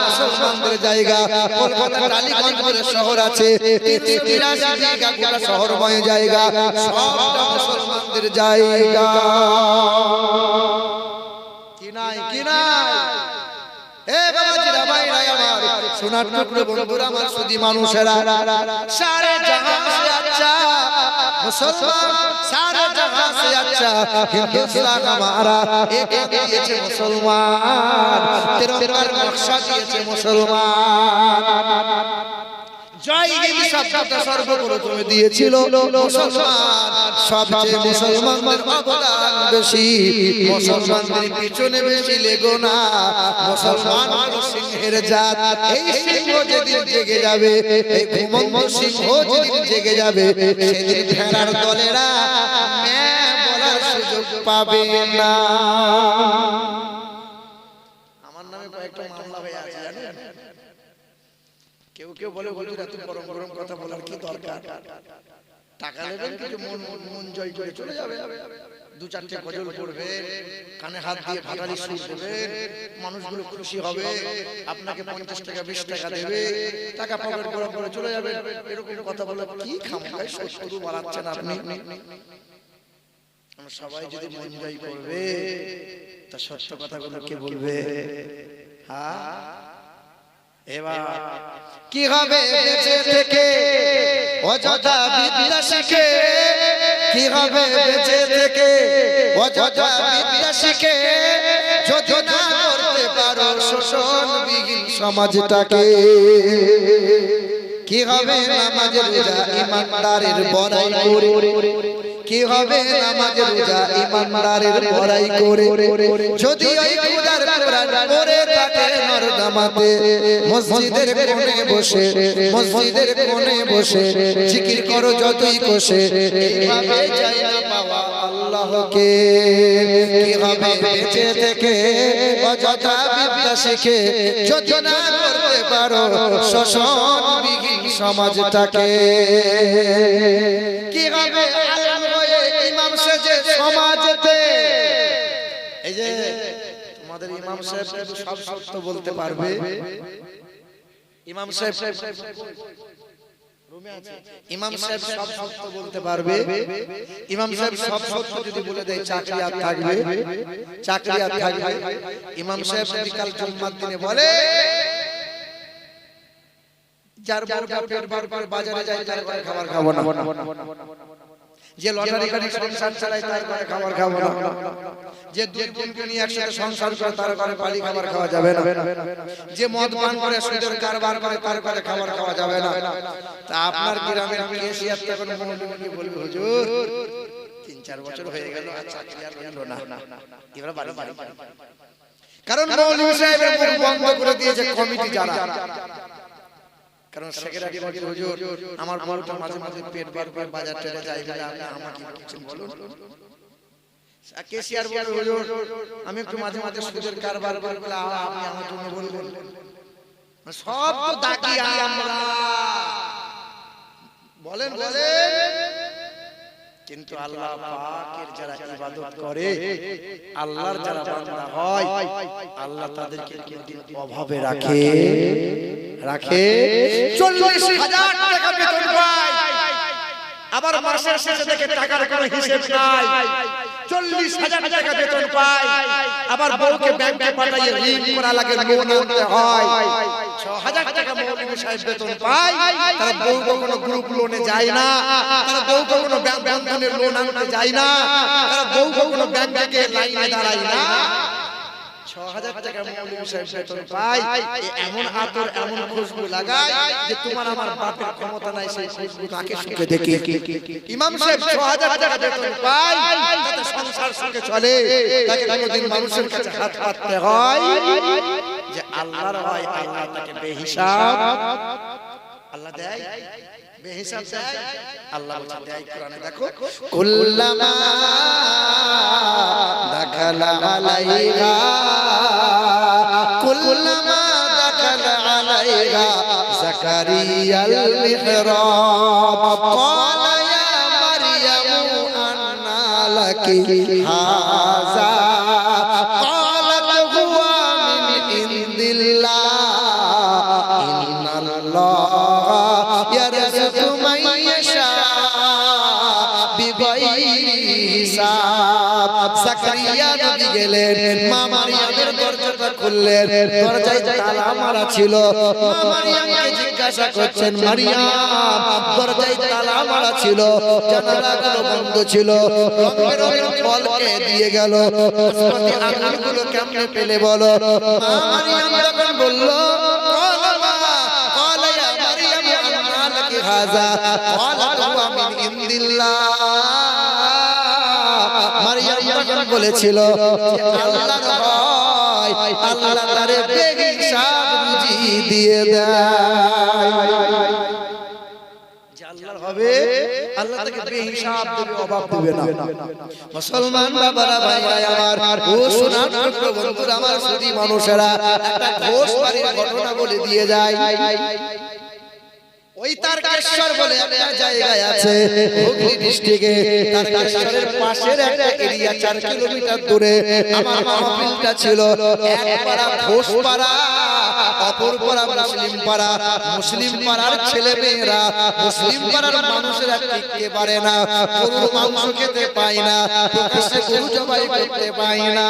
Speaker 1: মুসলমানদের জায়গা। কলকাতা টালিগঞ্জ শহর আছে 383 জায়গা, গোটা শহরময় জায়গা, সবটা মুসলমানদের জায়গা। কি নাই কি নাই? এ বাবাজিরা ভাইরা আমার, সোনার টুকরো বন্ধুরা আমার, সুধী মানুষেরা, সারে জাহাঁ সে আচ্ছা মুসলমান, সারে জাহাঁ সে আচ্ছা হিন্দুস্তান हमारा, এক দিয়েছে মুসলমান, তিরঙ্গার নকশা দিয়েছে মুসলমান। জয় হিন্দ শব্দটা সর্বপ্রথম দিয়েছিল মুসলমান। সবচেয়ে মুসলমানদের অবদান বেশি, মুসলমানদের পিছনে বেশি লেগো না। মুসলমান হলো সিংহের জাত। এই সিংহ যেদিন জেগে যাবে, এই ঘুমন্ত সিংহ যেদিন জেগে যাবে, সেদিন ভেড়ার দলেরা ম্যাঁ বলার সুযোগ পাবে না। আমার নামে কয়েকটা মামলা হয়ে আছে জানেন? কেউ কেউ বলে হুজুর এত গরম গরম কথা বলার কি দরকার? টাকা নেবেন, কিছু মন জয় করে চলে যাবে, 2-4টে গজল পড়বে, কানে হাত দিয়ে ভাটারি সুর দেবেন, মানুষগুলো খুশি হবে, আপনাকে 50 টাকা 20 টাকা দেবে, টাকা পকেট গরম করে চলে যাবে। এরকম কথা বলে কি খামখাই শুধু বাড়াচ্ছেন আপনি? আমরা সবাই যদি মন জয় করবে, তা সত্য কথাগুলো কে বলবে? হ্যাঁ, এবার কি হবে বেঁচে থেকে অযথা বিদ্যা শিখে? কি হবে বেঁচে থেকে অযথা বিদ্যা শিখে, যদি না করতে পারো শোষণবিহীন সমাজটাকে? কি হবে নামাজ রোজা ইমানদারের বড়াই করে? কি হবে নামাজ রোজা ইমানদারের বড়াই করে, যদি ওই খোদার কোরআন পড়ে থাকে নরদামাতে, মসজিদের কোণে বসে, মসজিদের কোণে বসে জিকির করো যতই কোষে, এইভাবে চাই না পাওয়া আল্লাহকে? কি হবে বেঁচে থেকে অযথা বিদ্যা শিখে, যদি না করতে পারো শোষণবিহীন সমাজটাকে? কি হবে ইমাম সেজে সমাজেতে? এই যে তোমাদের ইমাম সাহেব কিন্তু সব সত্য বলতে পারবে। ইমাম সাহেব ইমাম সাহেব সব সত্য বলতে পারবে। ইমাম সাহেব সব সত্য যদি বলে দেয়, চাকরি আর থাকবে, চাকরি আর থাকবে। ইমাম সাহেব বিকাল জুম্মার দিনে বলে, যার বউটা পেট বার করে বাজারে যায় তার ঘরে খাবার খাবো না, যে লটারি করে সংসার চালায় তার ঘরে খাবার খাবো না, যে দুই বোনকে নিয়ে একসাথে সংসার করে তার ঘরে পালি খাবার খাওয়া যাবে না, যে মদ পান করে সুদের কারবার করে তার ঘরে খাবার খাওয়া যাবে না। তা আপনার গ্রামের কেশিয়ার তখন মৌলভী বলবে, হুজুর 3-4 বছর হয়ে গেল আর চাকরি আর হলো না, এবার বাড়ি বাড়ি। কারণ মৌলভী সাহেবের মুখ বন্ধ করে দিয়েছে কমিটি যারা। কারণ সেক্রেটারি বলে, হুজুর আমার বউটা মাঝে মাঝে পেট বার করে বাজার চলে যায়, আপনি আমাকে কিছু বলুন। কেশিয়ার বলে, হুজুর আমি একটু মাঝে মাঝে সুদের কারবার বলে, আপনি আমার জন্য বলবেন। সব তো দাগি আমরা, বলেন বলেন। কিন্তু আল্লাহ পাকের যারা ইবাদত করে, আল্লাহর যারা বান্দা হয়, আল্লাহ তাদেরকে কোনদিন অভাবে রাখে রাখে 40,000 টাকা বেতন পায়, আবার মাসের শেষে দেখে টাকার কোনো হিসাব নাই। 40,000 টাকা বেতন পায়, আবার বউকে ব্যাংকে পাঠিয়ে ঋণ করা লাগে, লোন আনতে হয়। 6,000 টাকা মৌলভী সাহেব বেতন পায়, তারা বউ কোনো গ্রুপ লোনে যায় না, তারা বউ কোনো ব্যাংক বন্ধনের লোন আনতে যায় না, তারা বউ কোনো ব্যাংক থেকে লাইনে দাঁড়ায় না। 6,000 টাকা মৌলভী সাহেব বেতন পায়, এমন আতর এমন খুশবু লাগায় যে তোমার আমার বাপের ক্ষমতা নাই সেই খুশবু তাকে সুখে দেখে। ইমাম সাহেব 6,000 টাকা বেতন পায়, তাতে সংসার সুখে চলে, তাকে কোনোদিন মানুষের কাছে হাত পাততে হয় যে আল্লাহর হয়, আল্লাহ তাকে বেহিসাব আল্লাহ দেয়, বেহিসাব দেয়। আল্লাহ বলেন দেয় কোরআনে, দেখো কুল্লামা দাখালা আলাইহা কুল্লামা দাখালা আলাইহা যাকারিয়াল মিহরাব ক্বালা ইয়া মারইয়ামু আন্না লাকি হাযা ক্বালাত হুয়া মিন ইনদিল্লাহ ইন্নাল্লাহা ইয়ারযুকু মান ইয়াশা বিগাইরি হিসাব। জাকারিয়া নবী গেলেন, মা মারিয়ামের দরজাটা খুললেন, দরজায় তালা মারা ছিল। মা মারিয়ামকে জিজ্ঞাসা করছেন, মারিয়াম দরজায় তালা মারা ছিল, জানালাগুলো বন্ধ ছিল, রঙের রঙের ফলকে দিয়ে গেল, নাশপাতি আঙুরগুলো কেমনে পেলে বলো? মা মারিয়াম তখন বলল, ক্বালা ইয়া মারিয়াম আন্না লাকি হাযা ক্বালাত হুয়া মিন ইনদিল্লাহ। মারিয়াম তখন বলেছিল আল্লাহর হয়, আল্লাহ তারে বেহিসাব রুজি দিয়ে দেয়। যে আল্লাহর হবে, আল্লাহ তাকে বেহিসাব দেবে, অভাব দেবে না। মুসলমান বাবারা, ভাইরা আমার, ও সোনার টুকরো বন্ধুরা আমার, সুধী মানুষেরা, একটা ঘোষ বাড়ির ঘটনা বলে দিয়ে যায়। ওই তারকেশ্বর বলে একটা জায়গায় আছে হুগলি ডিস্ট্রিক্টে, তারকেশ্বরের পাশের একটা এরিয়া 4 কিলোমিটার দূরে আমার মাহফিলটা ছিল। এক পাড়া ঘোষ পাড়া, অপর পাড়া মুসলিম পাড়া। মুসলিম পাড়ার ছেলে মেয়েরা, মুসলিম পাড়ার মানুষেরা টিকতে পারে না, গরুর মাংস খেতে পায় না, প্রকাশ্যে গরু জবাই করতে পায় না।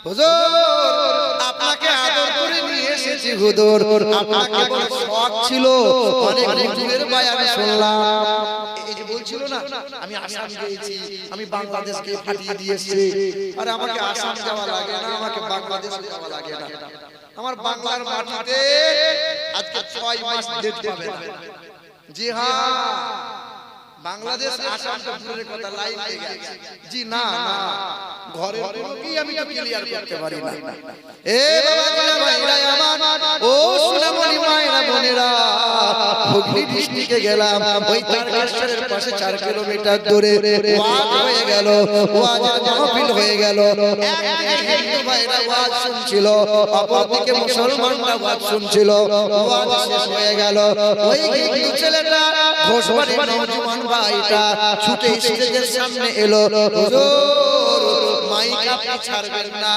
Speaker 1: হুজুর আপনাকে আদর করে নিয়ে এসেছি, হুজুর আপনাকে বড় শখ ছিল, অনেক হুজুরের বয়ান শুনলাম। এই যে বলছিল না, আমি আসাম গিয়েছি, আমি বাংলাদেশকে ফাটিয়ে দিয়েছি। আরে আমাকে আসাম যাওয়া লাগে না, আমাকে বাংলাদেশ যাওয়া লাগে না, আমার বাংলার মাটিতে আজকে 6 মাস ডেট পাবে না। জি হ্যাঁ, বাংলাদেশ আসাম তো দূরের কথা, লাইন লেগে আছে। জি না না, ঘরের লোকই আমি তো ক্লিয়ার করতে পারি না। এ বাবা ভাইরা আমার, ও সোনামণি মায়েরা বোনেরা, হুগলি ডিস্ট্রিক্টে গেলাম, ওই তারকেশ্বরের পাশে 4 কিলোমিটার দূরে ওয়াজ হয়ে গেল, ওয়াজের মাহফিল হয়ে গেল। একদিকে হিন্দু ভাইরা ওয়াজ শুনছিল, অপরদিকে মুসলমানরা ওয়াজ শুনছিল। ওয়াজ শেষ হয়ে গেল, ওই হিন্দু ছেলেটা ঘোষবাড়ির নওজোয়ান ভাইটা ছুটে স্টেজের সামনে এলো, হুজুর মাইক আপনি ছাড়বেন না,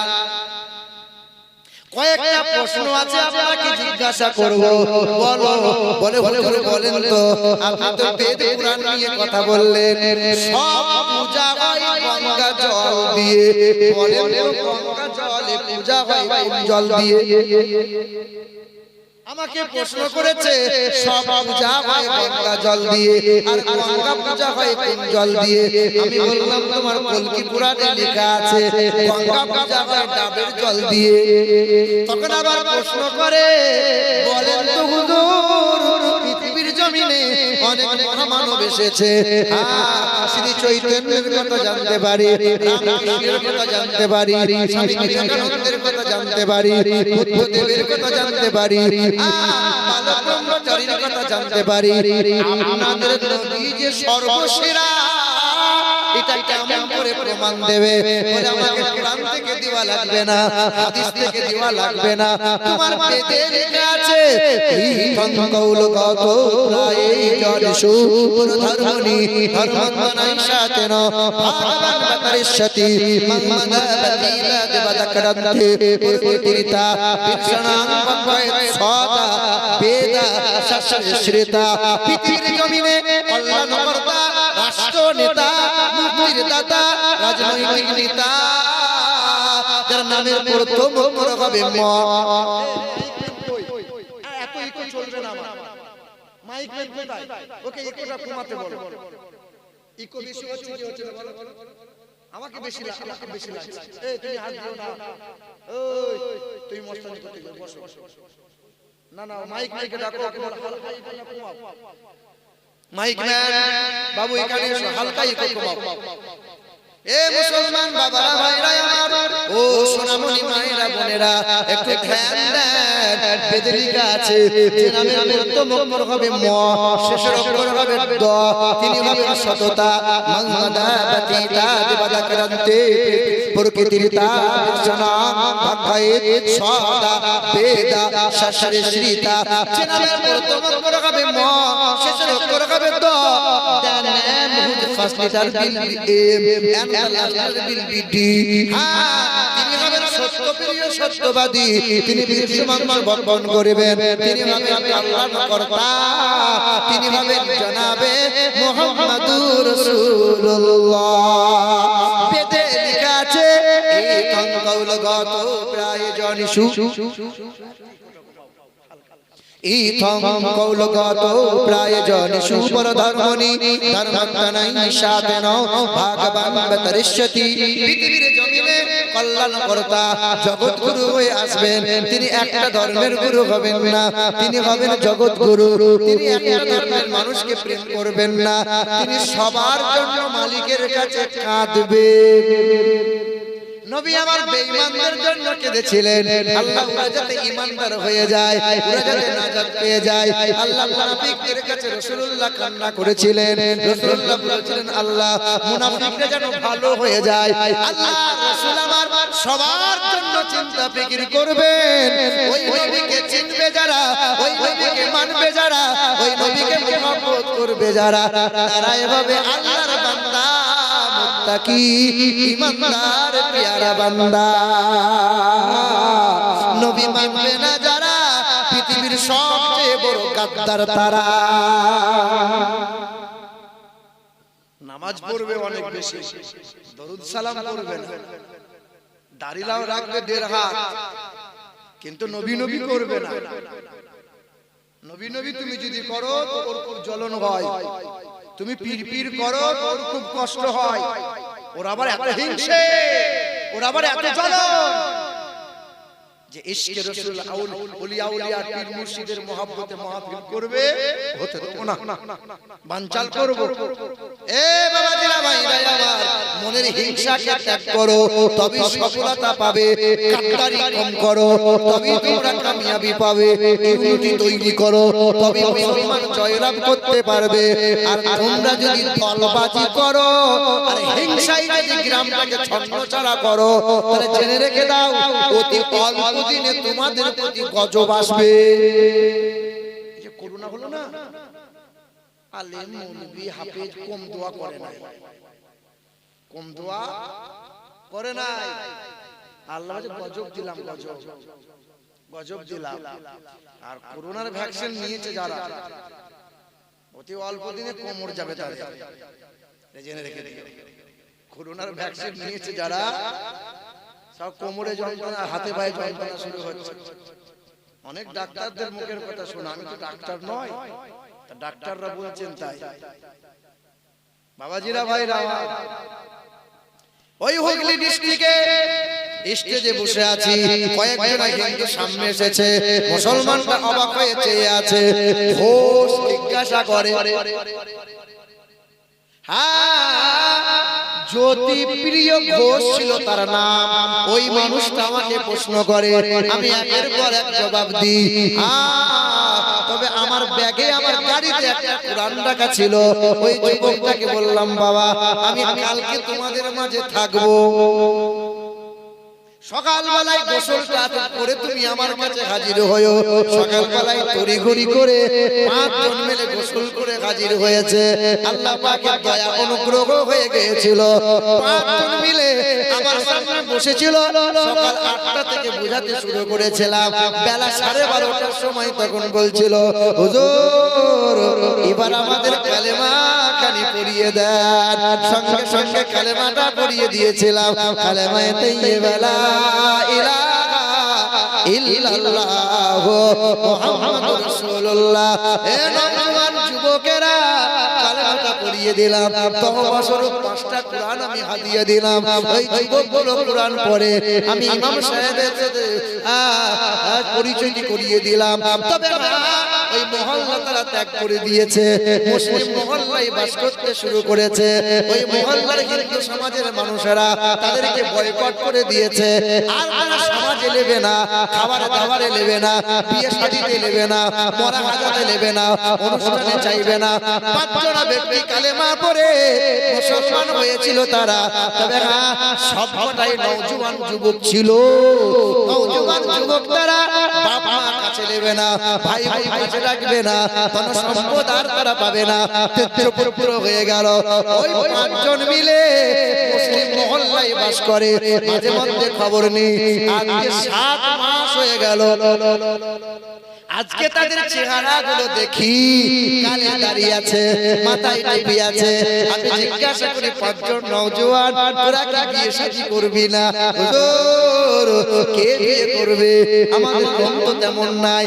Speaker 1: কয়েকটা প্রশ্ন আছে আপনাকে জিজ্ঞাসা করব, বলো। বলে হুজুর বলেন তো, আপনি তো বেদ পুরাণ নিয়ে কথা বললেন, সব পূজা হয় গঙ্গা জল দিয়ে, বলেন তো গঙ্গা জলে পূজা হয় কোন জল দিয়ে? আমাকে প্রশ্ন করেছে, সব পূজা হয় গঙ্গা জল দিয়ে, আর গঙ্গা পূজা হয় কোন জল দিয়ে? আমি বললাম তোমার কলকি পুরাণে লেখা আছে গঙ্গা পূজা হয় ডাবের জল দিয়ে। তখন আবার প্রশ্ন করে, বলেন তো হুজুর, পৃথিবীর জমিনে অনেক মহামানব এসেছে, শ্রী চৈতন্যের কথা জানতে পারি, রামকৃষ্ণের কথা জানতে পারি, স্বামী বিবেকানন্দের কথা জানতে পারি, বুদ্ধদেবের কথা জানতে পারি, বালক ব্রহ্মচারীর কথা জানতে পারি, আপনাদের নবী যে সর্বসেরা, এটা কেমন করে প্রমাণ দেবে? বলে আমাকে কোরআন থেকে দেওয়া লাগবে না, হাদিস থেকে দেওয়া লাগবে না, তোমার বেদে লেখা আছে কৌলগত প্রায় জনসু ধর্মনি ধর্মন্দনাই সাতেন ভাবান বাতরিষ্যতি মন্মদাবতীলা দেবদকরন্তে পুরীতা বিচ্ছনাং বঙ্গয় সদা বেদা শাস্ত্রশ্রিতা। পৃথিবীর জমিনে কল্যাণকর্তা, রাষ্ট্র নেতা, মুক্তির মুক্তির দাতা রাজনৈতিক নেতা যার নামের প্রথম অক্ষর হবে ম। এত ইকো চলবে না আমার মাইক ম্যান কোথায় ওকে ইকোটা কমাতে বলো ইকো বেশি হচ্ছে কি হচ্ছে বলো আমাকে বেশি লাগছে এই তুমি হাত দিও না ওই তুমি মস্তানি করতে যাও বসো না না মাইকে ডাকো ওকে বলো হালকা ইকো না কমাও মাইক ম্যান বাবু এখানে এসো হালকা ইকো কমাও এ মুসলমান বাবারা ভাইরা আমার ও সোনামণি মায়েরা বোনেরা একটু ধ্যান দেন বেদে লেখা আছে যে নামের প্রথম অক্ষর হবে ম শেষের অক্ষর হবে দ তিনি হবেন সততা মঙ্গদাবতী তাদিবাদাকরন্তে প্রকৃতির তাদর্শনা ভাগায়ে সদা বেদা শাস্ত্রে শ্রীতা যে নামের প্রথম অক্ষর হবে ম শেষের অক্ষর হবে দ দেন ফার্স্ট লেটার বিল এম তিনি হবেন সত্যপ্রিয় সত্যবাদী তিনি বিশ্বমানব বর্ণন করবেন তিনি হবেন আল্লাহর কর্তা তিনি হবেন জনাবে মুহাম্মাদুর রাসূলুল্লাহ বেদে লেখা আছে এই কৌলগত প্রায় জনিষু ইথম কৌলগত প্রায়জন সুপর ধর্মনি ধর্মত্তনৈ নিশাতেন ভাগবান বতরিষ্যতি পৃথিবীর জমিনে কল্যাণকর্তা জগৎগুরু হয়ে আসবেন তিনি একটা ধর্মের গুরু হবেন না তিনি হবেন জগৎগুরু তিনি একটা ধর্মের মানুষকে প্রেম করবেন না তিনি সবার জন্য মালিকের কাছে কাঁদবেন নবী আমার বেঈমানদের জন্য কেঁদেছিলেন আল্লাহ ওরা যাতে ঈমানদার হয়ে যায় ওরা যাতে নাজাত পেয়ে যায় আল্লাহ মুনাফিকদের কাছে রাসূলুল্লাহ কান্না করেছিলেন রাসূলুল্লাহ বলেছিলেন আল্লাহ মুনাফিকরা যেন ভালো হয়ে যায় আল্লাহ রাসূল আমার সবার জন্য চিন্তা ফিকির করবেন ওই নবীকে চিনবে যারা ওই নবীকে মানবে যারা ওই নবীকে মহব্বত করবে যারা তারা এভাবে আল্লাহর বান্দা মুত্তাকি ঈমানদার প্যারা বান্দা নবী মানবে না যারা পৃথিবীর সবচেয়ে বড় গাদ্দার তারা নামাজ পড়বে অনেক বেশি দরুদ সালাম করবে না দাড়ি লাও রাখবে 1.5 হাত কিন্তু নবী নবী করবে না নবী নবী তুমি যদি করো তো ওর খুব জ্বলন হয় তুমি পীর পীর করো তোর খুব কষ্ট হয় ওর আবার এত হিংসে ওর আবার এত জ্বলন যে ইশকে রাসূল আউলিয়া আউলিয়া পীর মুর্শিদের মহব্বতে মাহফিল করবে হতে দেব না বানচাল করব এ বাবাজিরা ভাইরা আমার মনের হিংসাকে ত্যাগ করো তবেই সফলতা পাবে কাট্টারি কম করো তবেই তোমরা কামিয়াবি পাবে ইউনিটি তৈরি করো তবেই মুসলমান জয়লাভ করতে পারবে আর তোমরা যদি দলবাজি করো আর হিংসায় যদি গ্রামটাকে ছন্নছাড়া করো তাহলে জেনে রেখে দাও অতি অল্প দিনে তোমাদের প্রতি গজব আসবে এই যে করোনা হলো না আলেম মৌলভী হাফেজ কম দোয়া করে না কম দোয়া করে নাই আল্লাহ যে গজব দিলাম গজব দিলাম আর করোনার ভ্যাকসিন নিয়েছে যারা অতি অল্প দিনে কোমর যাবে তাদের জেনে রেখে করোনার ভ্যাকসিন নিয়েছে যারা সব কোমরে যন্ত্রণা হাতে পায়ে যন্ত্রণা শুরু হচ্ছে অনেক ডাক্তারদের মুখের কথা শোনা আমি তো ডাক্তার নয় তা ডাক্তাররা বলছেন তাই বাবাজিরা ভাইরা ওই হুগলি ডিস্ট্রিক্টে স্টেজে বসে আছি কয়েকজন হিন্দু সামনে এসেছে মুসলমানরা অবাক হয়ে চেয়ে আছে ঘোষ জিজ্ঞাসা করে জ্যোতিপ্রিয় ঘোষ ছিল তার নাম ওই মানুষটা আমাকে প্রশ্ন করে আমি একের পর এক জবাব দিই তবে আমার ব্যাগে আমার গাড়িতে একটা কোরআন রাখা ছিল ওই যুবকটাকে বললাম বাবা আমি কালকে তোমাদের মাঝে থাকবো সকালবেলায় গোসলটা করে তুমি আমার কাছে হাজির হয়ো সকালবেলায় তড়িঘড়ি করে 5 জন মিলে গোসল করে হাজির হয়েছে আল্লাহ পাকের দয়া অনুগ্রহ হয়ে গিয়েছিল 5 জন মিলে আমার সামনে বসেছিল সকাল 8টা থেকে বোঝাতে শুরু করেছিলাম, বেলা 12:30টার সময় তখন বলছিল হুজুর এবার আমাদের কালেমা খানি পড়িয়ে দেন। সঙ্গে সঙ্গে কালেমাটা পড়িয়ে দিয়েছিলাম, কালেমায়ে তাইয়্যিবা লা ইলাহা ইল্লাল্লাহ মুহাম্মাদুর রাসূলুল্লাহ। এ নওজোয়ান যুবকেরা কালেমাটা পড়িয়ে দিলাম, তওবা স্বরূপ 5টা কোরআন আমি হাদিয়া দিলাম। ওই যুবকগুলো কোরআন পড়ে আমি ইমাম সাহেবের সাথে পরিচয় করিয়ে দিলাম। তবে ওই মহল্লা তারা ত্যাগ করে দিয়েছে, মুসলিম মহল্লায় বাস করতে শুরু করেছে। ওই মহল্লার হিন্দু সমাজের মানুষেরা তাদেরকে বয়কট করে দিয়েছে। আর তারা সমাজে নেবে না, খাবার দাবারে নেবে না, বিয়ে শাদীতে নেবে না, মরা হাজাতে নেবে না, অনুষ্ঠানে চাইবে না। 5 ব্যক্তি কালেমা পড়ে মুসলমান হয়েছিল তারা। তবে হ্যাঁ, সবকটাই নওজোয়ান যুবক ছিল। নওজোয়ান যুবক তারা বাপ মা কাছে নেবে না, ভাই ভাই কাছে রাখবে না, ধন সম্পদ আর তারা পাবে না, পুত্র হয়ে গেল। ওই 5 জন মিলে মুসলিম মহল্লায় বাস করে। মাঝে মধ্যে খবর নেই, আজকে 7 মাস হয়ে গেল। আজকে তাদের চেহারাগুলো দেখি, কালে দাঁড়িয়ে আছে, মাথায় টুপি আছে। আমি জিজ্ঞাসা করি 5 জন নওজোয়ান তোরা কি বিয়ে শাদী করবি না? হুজুর কে বিয়ে করবে? আমাদের মন তো তেমন নাই,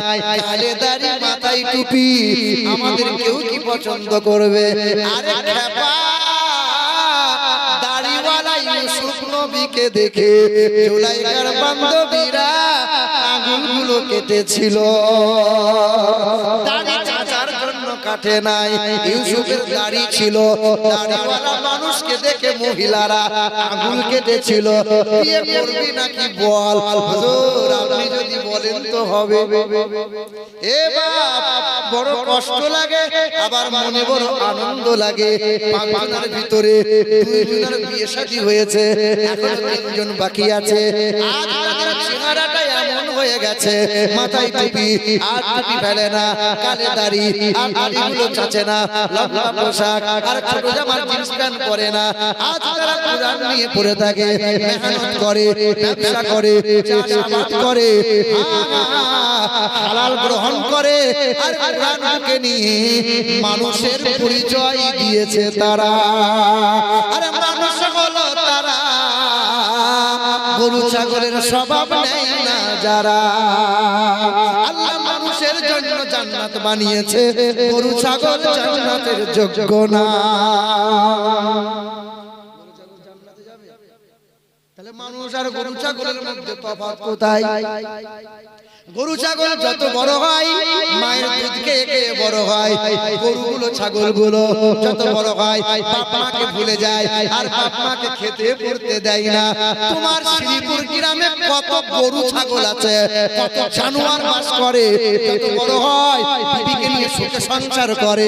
Speaker 1: কালে দাঁড়িয়ে মাথায় টুপি, আমাদের কেউ কি পছন্দ করবে? আরে খেপা, দাড়িওয়ালা ইউসুফ নবীকে দেখে জুলাইখার বান্ধবীরা আঙ্গুলগুলো কেটেছিল। দাড়ি চাচার জন্য কাটে নাই, ইউসুফের দাড়ি ছিল। দাড়িওয়ালা মানুষকে দেখে মহিলারা আঙ্গুল কেটেছিল। বিয়ে করবি নাকি বল? হুজুর আপনি যদি বলেন তো হবে। এ বাপ, বড় কষ্ট লাগে, আবার মনে বড় আনন্দ লাগে। 5 জনের ভিতরে 2 জনের বিয়ে শাদী হয়েছে, এখন 3 জন বাকি আছে। আজ তাদের চেহারাটা এমন হয়ে গেছে, মাথায় টুপি আর টুপি ফেলে না, কালে দাড়ি আর দাড়িগুলো চাচে না, লম্বা পোশাক আর ছোট জামার জিন্স প্যান্ট পরে না। আজ তারা কোরআন নিয়ে পড়ে থাকে, মেহনত করে, ব্যবসা করে, চাষাবাদ করে, হালাল গ্রহণ করে, আর কোরআনকে নিয়ে মানুষের পরিচয় দিয়েছে তারা। আরে মানুষ হলো তারা, গরু ছাগলের স্বভাব নেই না যারা। আল্লাহ মানুষের জন্য জান্নাত বানিয়েছে, গরু ছাগল জান্নাতের যোগ্য না। তাহলে মানুষ আর গরু ছাগলের মধ্যে তফাৎ কোথায়? গরু ছাগল যত বড় হয় মায়ের দুধ খেয়ে খেয়ে বড় হয়, গরুগুলো ছাগলগুলো যত বড় হয় বাপ মাকে ভুলে যায়, আর বাপ মাকে খেতে পড়তে দেয় না। তোমার শ্রীপুর গ্রামে কত গরু ছাগল আছে, কত জানোয়ার বাস করে, যত বড় হয় বিবিকে নিয়ে সুখে সংসার করে,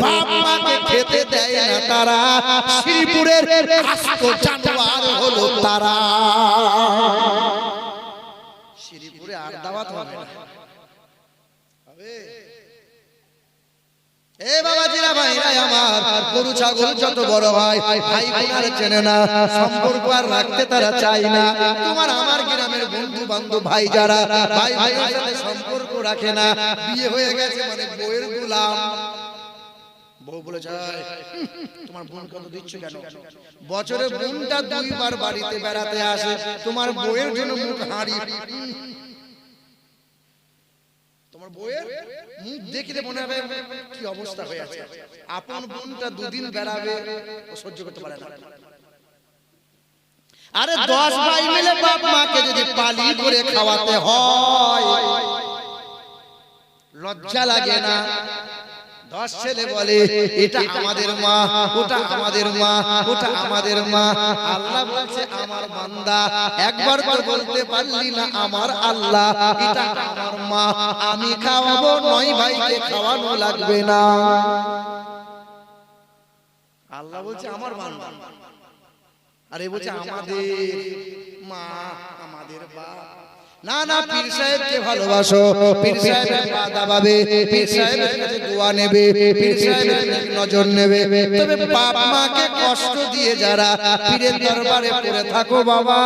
Speaker 1: বাপ মাকে খেতে দেয় না তারা। শ্রীপুরের আস্ত জানোয়ার হলো তারা। শ্রীপুরে আর দাওয়াত হবে না। এ বাবাজিরা ভাইরা আমার, গরু ছাগল যত বড় হয় ভাই বোনার চেনে না, সম্পর্ক আর রাখতে তারা চায় না। তোমার আমার গ্রামের বন্ধু বান্ধব ভাই যারা ভাই ভাইয়ের সাথে সম্পর্ক রাখে না, বিয়ে হয়ে গেছে মানে বউয়ের গোলাম। বউ বলে যায় তোমার বোন কত দিচ্ছ কেন? বছরে বোনটা 2 বার বাড়িতে বেড়াতে আসে, তোমার বউয়ের জন্য মুখ হাঁড়ি। তোমার বউয়ের মুখ দেখলে মনে হবে কি অবস্থা হয়ে আছে। আপন বোনটা 2 দিন বেড়াবে, ও সহ্য করতে পারে না। আরে 10 ভাই মিলে বাপ মাকে যদি পালি করে খাওয়াতে হয়, লজ্জা লাগে না? 10 ছেলে বলে এটা আমাদের মা, ওটা আমাদের মা, ওটা আমাদের মা। আল্লাহ বলছে আমার বান্দা একবার তো বলতে পারলি না আমার আল্লাহ এটা আমার মা, আমি খাওয়াবো, 9 ভাইকে খাওয়ানো লাগবে না। আল্লাহ বলছে আমার বান্দা, আর এ বলছে আমাদের মা, আমাদের বাপ। না না, পীর সাহেবকে ভালোবাসো, পীর সাহেবের পা দাবাবে, পীর সাহেবের কাছে দোয়া নেবে, পীর সাহেবের দিকে নজর নেবে। তবে বাপ মাকে কষ্ট দিয়ে যারা পীরের দরবারে পড়ে থাকো বাবা,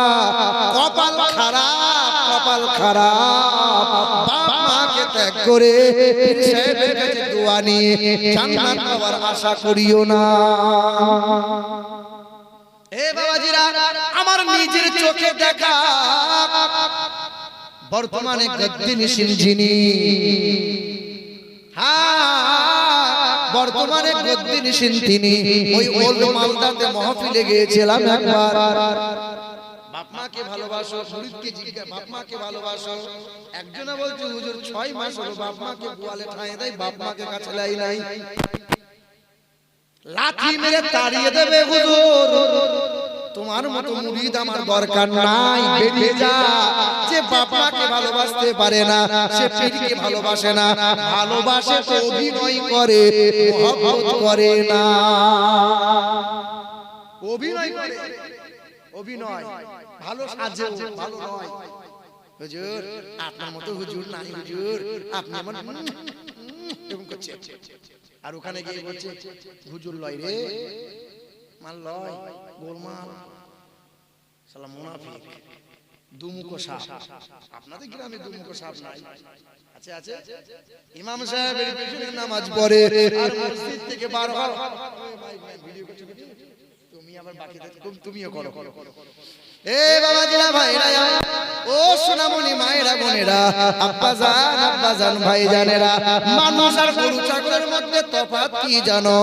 Speaker 1: কপাল খারাপ, কপাল খারাপ। বাপ মাকে ত্যাগ করে পীর সাহেবের কাছে দোয়া নিয়ে জান্নাত পাওয়ার আশা করিও না। এ বাবাজিরা, আমার নিজের চোখে দেখা বর্তমানে গদ্দিনিশীন যিনি, বর্তমানে গদ্দিনিশীন তিনি, ওই ওল্ড মালদাতে মাহফিলে গিয়েছিলাম একবার। বাপ মাকে ভালোবাসো, মুরিদকে জিজ্ঞাসা বাপ মাকে ভালোবাসো। একজনা বলছে হুজুর 6 মাস হলো বাপ মাকে গোয়ালে ঠাঁই দেয়, বাপ মাকে কাছে লাই নাই। লাঠি মেরে তাড়িয়ে দেবে হুজুর, তোমার মতো মুরিদ আমার দরকার নাই, বেরিয়ে যা। যে বাপ মাকে ভালোবাসতে পারে না সে পীরকে ভালোবাসে না, ভালোবাসে তো অভিনয় করে, মহব্বত করে না। অভিনয় করে, অভিনয় ভালো সাজে, ভালো নয়। হুজুর আপনার মতো হুজুর নাই, হুজুর আপনি আমার এরকম করছে। আর ওখানে গিয়ে বলছে হুজুর লয় রে, মাল লয়, গোলমাল, শালা মুনাফিক, দুমুখো সাপ। আপনাদের গ্রামে দুমুখো সাপ নাই? আছে আছে। ইমাম সাহেবের পিছনে নামাজ পড়ে আর মসজিদ থেকে বার হও, তুমি আবার বাকিদের তুমিও করো। এ বাবাজিরা, ভাইরা, ও সোনামণি মায়েরা, বোনেরা, আব্বাজান, আব্বাজান, ভাইজানেরা, মানুষ আর গরু ছাগলের মধ্যে তফাৎ কি জানো?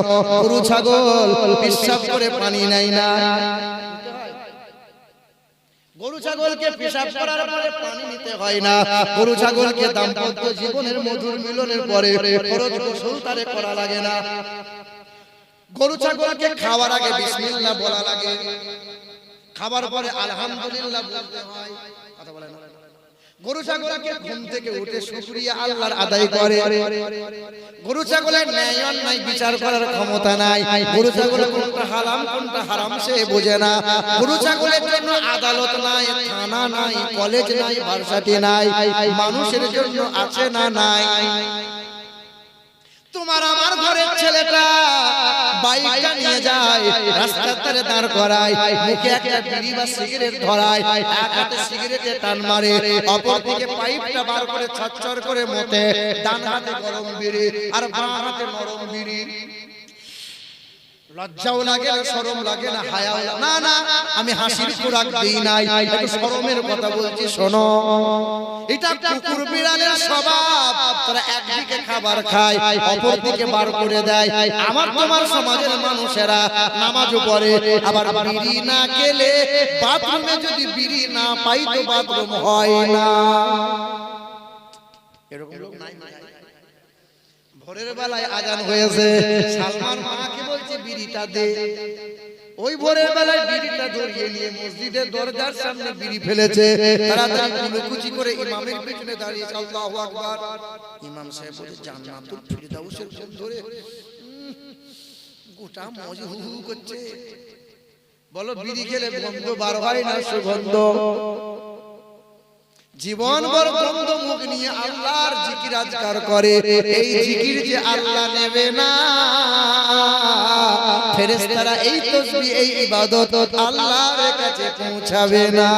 Speaker 1: গরু ছাগল পেশাব করে পানি নেয় না, গরু ছাগলকে পেশাব করার পরে পানি নিতে হয় না। গরু ছাগলকে দাম্পত্য জীবনের মধুর মিলনের পরে ফরজ গোসল তারে করা লাগে না। গরু ছাগলকে খাওয়ার আগে বিসমিল্লাহ বলা লাগে, খাবার পরে আলহামদুলিল্লাহ বলতে হয়। কথা বলেন। গরু ছাগলকে ঘুম থেকে উঠে শুকরিয়া আল্লাহর আদায় করে। গরু ছাগলের ন্যায় অন্যায় বিচার করার ক্ষমতা নাই। গরু ছাগল কোনটা হারাম কোনটা হারাম সে বোঝে না। গরু ছাগলের জন্য আদালত নাই, থানা নাই, কলেজ নাই, ভার্সিটি নাই। মানুষের জন্য আছে না নাই? তোমার আমার ঘরের ছেলেটা বাইকটা নিয়ে যায়, রাস্তার ধারে দাঁড় করায়, মুখে একটা বিড়ি বা সিগারেট ধরায়, এক হাতে সিগারেটে টান মারে, অপর দিকে পাইপটা বার করে ছচ্ছর করে মতে, ডান হাতে গরম বিড়ি আর বাঁ হাতে নরম বিড়ি। লজ্জাও লাগে না, শরম লাগে না, হায়াও না? না, আমি হাসির খোরাক দেই নাই, একটু শরমের কথা বলছি শোনো। এটা কুকুর বিড়ালের স্বভাব, তারা একদিকে খাবার খায় অপর দিকে বার করে দেয়। আমার তোমার সমাজের মানুষেরা নামাজও পড়ে, আবার বিড়ি না খেলে বাথরুমে যদি বিড়ি না পাই তো বাথরুম হয় না। এরকম লোক নাই? ভোরের বেলায় আজান হয়েছে, সালমান মাকে বলছে বিড়িটা দে। ওই ভোরের বেলায় বিড়িটা ধরিয়ে নিয়ে মসজিদের দরজার সামনে বিড়ি ফেলেছে। তাড়াতাড়ি কুলুকুচি করে ইমামের পিছনে দাঁড়িয়েছে, আল্লাহু আকবার। ইমাম সাহেব বলে জান্নাতুল ফিরদাউসের গন্ধ ধরে গোটা মজি হু হু করছে। বলো বিড়ি খেলে গন্ধ বার হয় না? সুগন্ধ। জীবন ভর গন্ধ মুখ নিয়ে আল্লাহর জিকির আজকার করে, এই জিকির যে আল্লাহ নেবে না। ফেরেশতারা এই তাসবিহ এই ইবাদত আল্লাহর কাছে পৌঁছাবে না।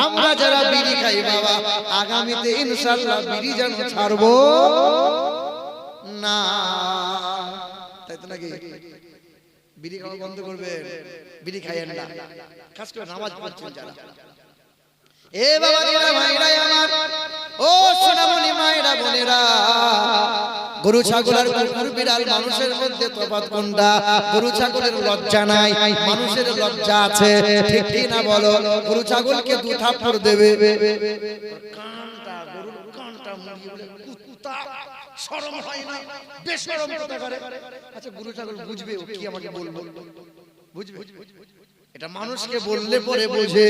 Speaker 1: আমরা যারা বিড়ি খাই বাবা, আগামীতে ইনশাআল্লাহ বিড়ি যেন ছাড়বো না। তাই তো নাকি? বিড়ি খাওয়া বন্ধ করবেন, বিড়ি খাইয়েন না, খাস করে নামাজ পড়ছেন যারা। এ বাবাজিরা, ভাইরা আমার, ও সোনামণি মায়েরা, বোনেরা, গরু ছাগল আর কুকুর বিড়াল মানুষের মধ্যে তফাৎ কোনটা? গরু ছাগলের লজ্জা নাই, মানুষের লজ্জা আছে, ঠিক কি না বলো? গরু ছাগলকে 2 থাপ্পড় দেবে, কানটা, গরুর কানটা মুড়িয়ে বলে কুত্তা, শরম হয় না? বেশরম কথা করে। আচ্ছা, গরু ছাগল বুঝবে ও কি আমাকে বলবো? বুঝবে? এটা মানুষকে বললে পরে বোঝে,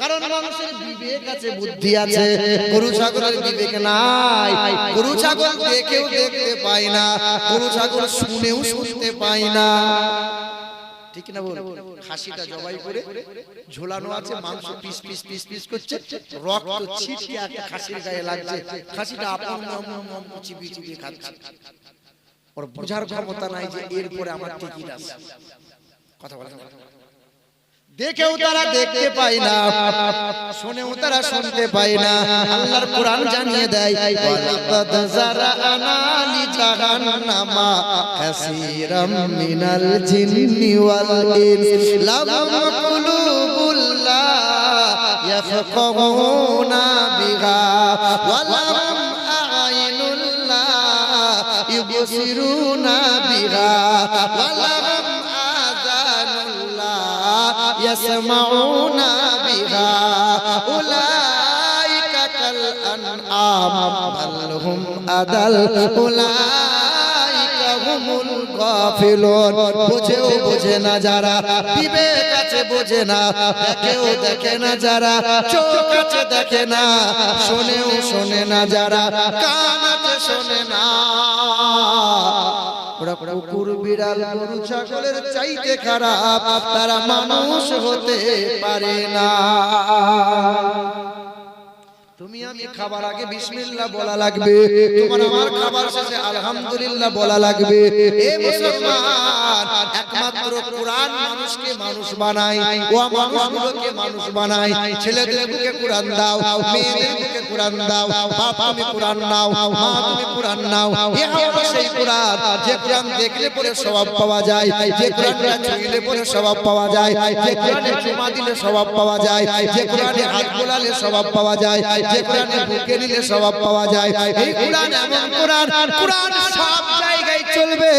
Speaker 1: কারণ মানুষের বিবেক আছে, বুদ্ধি আছে। গরু ছাগলের বিবেক নাই। গরু ছাগল দেখেও দেখতে পায় না, গরু ছাগল শুনেও শুনতে পায় না। ঠিক না বল? খাসিটা জবাই করে ঝোলানো আছে, মাংস পিস পিস পিস পিস করছে, রক্ত ছিটকে একটা খাসির গায়ে লাগছে, খাসিটা আপন চিবিয়ে চিবিয়ে খাচ্ছে। ওর বোঝার ক্ষমতা নাই যে এরপরে আমার টিকিট আছে। কথা বলা দেখেও তারা দেখতে পায় না, শুনেও তারা শুনতে পায় না। আল্লাহর কোরআন জানিয়ে দেয়, ওয়ালাকাদ জারানা লি জাহান্নামা কাসীরাম মিনাল জিন্নি ওয়াল ইনস লাহুম কুলুবুল লা ইয়াফকাহুনা বিহা ওয়া লাহুম আ'ইনুল লা ইউবসিরুনা বিহা ওয়া লাহুম يسمعون بها أولئك كالأنعام بل هم أضل أولئك هم الغافلون বুঝেও বোঝে না যারা, বিবেক আছে বোঝে না, দেখেও দেখে না যারা, চোখ আছে দেখে না, শোনেও শোনে না যারা, কান আছে শোনে না, ওরা কুকুর বিড়াল গরু ছাগলের চাইতে খারাপ, তারা মানুষ হতে পারে না। তুমি আমি খাবার আগে বিসমিল্লাহ বলা লাগবে, তোমার আমার খাবার শেষে আলহামদুলিল্লাহ বলা লাগবে। এ মুসলমান, একমাত্র কোরআন মানুষকে মানুষ বানায়, ও মানুষগুলোকে মানুষ বানায়। ছেলেদের বুকে কোরআন দাও, মেয়েদের বুকে কোরআন দাও, বাপ তুমি কোরআন নাও, মা তুমি কোরআন নাও। এ হলো সেই কোরআন, যে কোরআন দেখলে পরে সওয়াব পাওয়া যায়, যে কোরআনটা ছুঁইলে পরে সওয়াব পাওয়া যায়, যে কোরআনে চুমা দিলে সওয়াব পাওয়া যায়, যে কোরআনে হাত বোলালে সওয়াব পাওয়া যায়, যে কোরআনে বুকে নিলে সওয়াব পাওয়া যায়। এই কোরআন এমন কোরআন, কোরআন সব জায়গায় চলবে,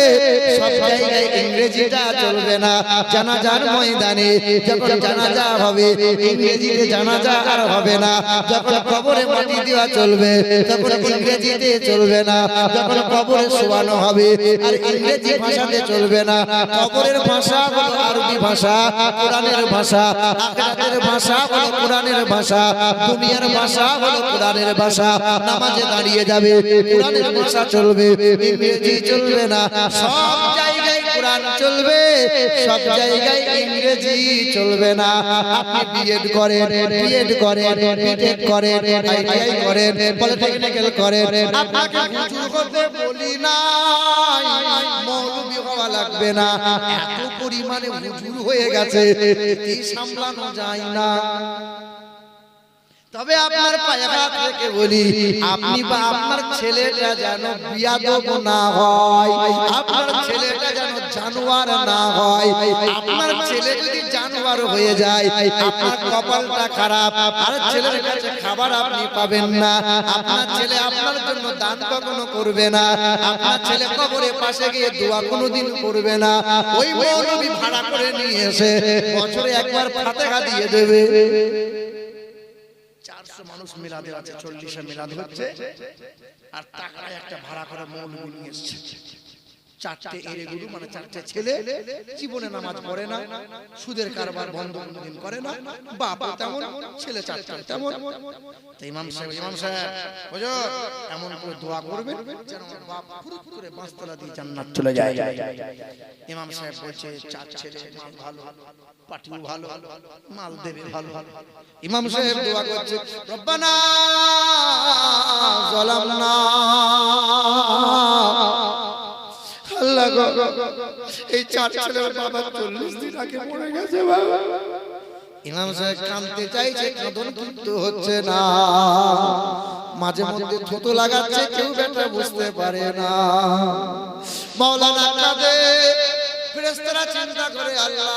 Speaker 1: সব জায়গায় ইংরেজিটা চলবে না। জানাজার ময়দানে যখন জানাজা হবে, ইংরেজিতে জানাজা আর হবে না। যখন কবরে মাটি দেওয়া চলবে, তখন ইংরেজিতে চলবে না। যখন কবরে শোয়ানো হবে, আর ইংরেজি ভাষাতে চলবে না। কবরের ভাষা হলো আরবি ভাষা, কোরআনের ভাষা। আখিরাতের ভাষা হলো কোরআনের ভাষা, দুনিয়ার ভাষা হলো কোরআনের ভাষা। নামাজে দাঁড়িয়ে যাবে, কোরআনের ভাষা চলবে, ইংরেজি চলবে না। সব জায়গায় কোরআন চলবে, সব জায়গায় ইংরেজি চলবে না। আপনি বিএড করেন, বিএড করেন, বিটেক করেন, আইটিআই করেন, পলিটেকনিক্যাল করেন, আপনাকে হুজুর হতে বলি না, মৌলবি হওয়া লাগবে না। এত পরিমাণে হুজুর হয়ে গেছে, এই সামলানো যায় না। তবে আপনার পায়ে হাত রেখে বলি, আপনি বা আপনার ছেলেটা যেন বিয়াদব না হয়, আপনার ছেলেটা যেন জানোয়ার না হয়। আপনার ছেলে যদি জানোয়ার হয়ে যায়, আপনার কপালটা খারাপ, আর ছেলের কাছে খাবার আপনি পাবেন না। আপনার ছেলে আপনার জন্য দান কখনো করবে না, আপনার ছেলে কবরের পাশে গিয়ে দোয়া কোনোদিন করবে না। ওই মৌলবি ভাড়া করে নিয়ে এসে বছরে একবার ফাতিহা দিয়ে দেবে। 400 মানুষ মিলাদে আছে, 40 মিলাদ হচ্ছে, আর টাকায় একটা ভাড়া করা মৌলবি নিয়ে এসেছে। 4টে এরেগুলো, মানে 4টে ছেলে, জীবনে নামাজ পড়ে না, সুদের কারবার বন্ধ কোনদিন করে না, বাপ তেমন, ছেলে 4টা তেমন। তো ইমাম সাহেব হুজুর এমন করে দোয়া করবেন যেন বাপ ফুরুত করে পাঁচতলা দিয়ে জান্নাত চলে যায়। ইমাম সাহেব বলছে 4 ছেলে ভালো, পাটিও ভালো, মাল দেবে ভালো। ইমাম সাহেব দোয়া করছে, রব্বানা যালামনা, আল্লাহ গো, এই 4 ছেলের বাবা 40 দিন আগে মরে গেছে বাবা। ইমাম সাহেব কাঁদতে চাইছে, কাঁদন কিন্তু হচ্ছে না। মাঝে মধ্যে থুতু লাগাচ্ছে, কেউ বেটা বুঝতে পারে না। মাওলানা কাঁদে, ফেরেশতারা চিন্তা করে, আল্লাহ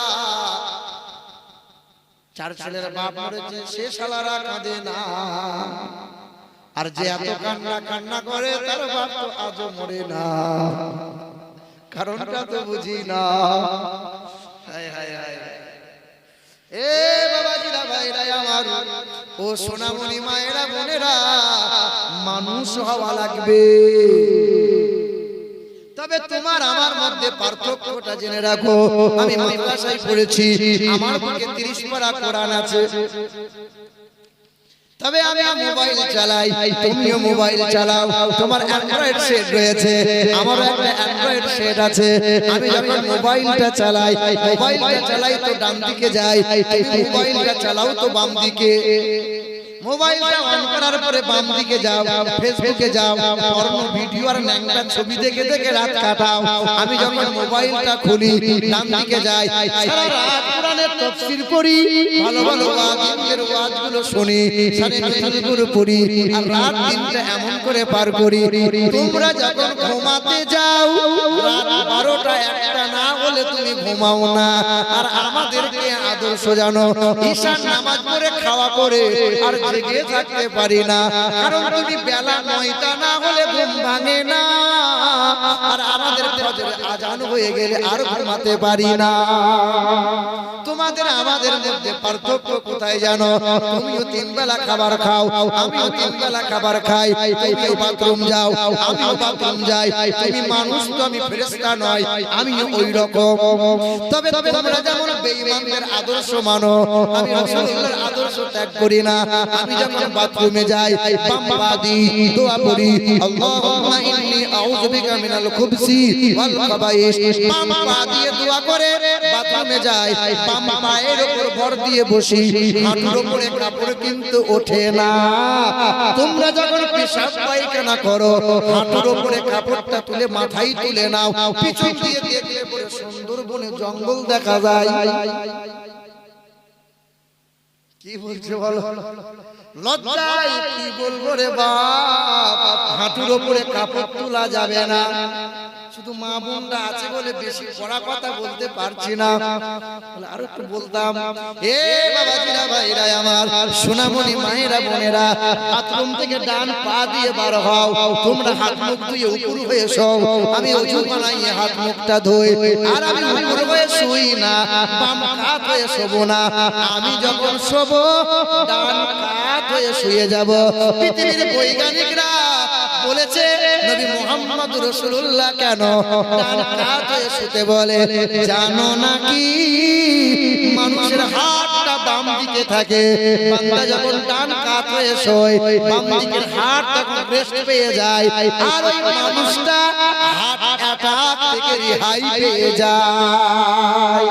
Speaker 1: 4 ছেলের বাপ মরেছে, সে শালারা কাঁদে না। আর যে এত কান্না করে, তার বাপ তো আজও মরে না। কারণটা তো বুঝি না। হায় হায় হায়, এ বাবাজিরা, ভাইরা আমার, ও সোনামণি মায়েরা বোনেরা, মানুষ হওয়া লাগবে। তবে তোমার আমার মধ্যে পার্থক্যটা জেনে রাখো। আমি মাদ্রাসায় পড়েছি, আমার বুকে 30 পারা কোরআন আছে। তবে আমি মোবাইল চালাই, তুমিও মোবাইল চালাও, তোমার অ্যান্ড্রয়েড সেট রয়েছে, আমারও একটা অ্যান্ড্রয়েড সেট আছে। আমি যখন মোবাইলটা চালাই তো ডান দিকে যাই, তুমি মোবাইলটা চালাও তো বাম দিকে। মোবাইলটা অন করার পরে বাম দিকে যাও, ফেসবুকে যাও, পর্ন ভিডিও আর ন্যাংটা ছবি দেখে দেখে রাত কাটাও। আমি যখন মোবাইলটা খুলি ডান দিকে যাই, সারা রাত কোরআনের তাফসীর পড়ি, ভালো ভালো ওয়াজের ওয়াজগুলো শুনি, সারা নজরুল পড়ি, আর রাত দিনটা এমন করে পার করি। তোমরা যখন ঘুমাতে যাও রাত 12টা 1টা না হলে তুমি ঘুমাও না। আর আমাদেরকে আদর্শ জানো, ঈশার নামাজ পড়ে খাওয়া করে আর জেগে থাকতে পারি না, কারণ তুমি বেলা 9টা না হলে ঘুম ভাঙে না। আর আমাদের ফজরের আজান হয়ে গেলে আর ঘুমাতে পারি না। তোমাদের আমাদের মধ্যে পার্থক্য কোথায় জানো? তুমিও 3 বেলা খাবার খাও, আমিও 3 বেলা খাবার খাই। তুমিও বাথরুম যাও, আমিও বাথরুম যাই। তুমি মানুষ তো, আমি ফেরেশতা নয়, আমিও ওই রকম। তবে তোমরা যেমন বেঈমানদের আদর্শ মানো, আমি রাসূলুল্লাহর আদর্শ ত্যাগ করি না। আমি যখন বাথরুমে যাই বাম পা দিয়ে দোয়া পড়ি, আল্লাহুম্মা ইন্নী আউযু বিকা মিনাল খুবসি ওয়াল খাবাইস। বাম পা দিয়ে দোয়া করে বাথরুমে যাই, বাম পায়ের উপর ভর দিয়ে বসি, হাঁটুর উপরে কাপড় কিন্তু ওঠে না। তোমরা যখন পেশাব পায়খানা করো হাঁটুর উপরে কাপড়টা তুলে মাথায় তুলে নাও, পিছন দিয়ে দেখলে পরে সুন্দরবনে জঙ্গল দেখা যায়। কি বলছো বলো? লজ্জায় কি বলবো রে বাপ, হাঁটুর উপরে কাপড় তোলা যাবে না। শুধু মা বোনরা আছে বলে বেশি পড়া কথা বলতে পারছি না, আর একটু বলতাম। এ বাবাজিরা ভাইরা আমার, সোনামণি মায়েরা বোনেরা, বাথরুম থেকে ডান পা দিয়ে বার হও, তোমরা হাত মুখ ধুয়ে উপর হয়ে শোও। আমি ওযু বানাইয়ে হাত মুখটা ধুই, আর আমি উপর হয়ে শুই না, বাম কাত হয়ে শোবো না। আমি যখন শোবো ডান কাত হয়ে শুয়ে যাব। পৃথিবীর বৈজ্ঞানিকরা বলেছে নবী মুহাম্মদ রাসূলুল্লাহ কেন ডান কাত হয়ে শুতে বলে, জানো নাকি মানুষের হাতটা বাম দিকে থাকে। বান্দা যখন ডান কাত হয়ে শোয় বাম দিকের হাত তখন রেস্ট পেয়ে যায়, আর ওই মানুষটা হার্ট অ্যাটাক থেকে রেহাই পেয়ে যায়।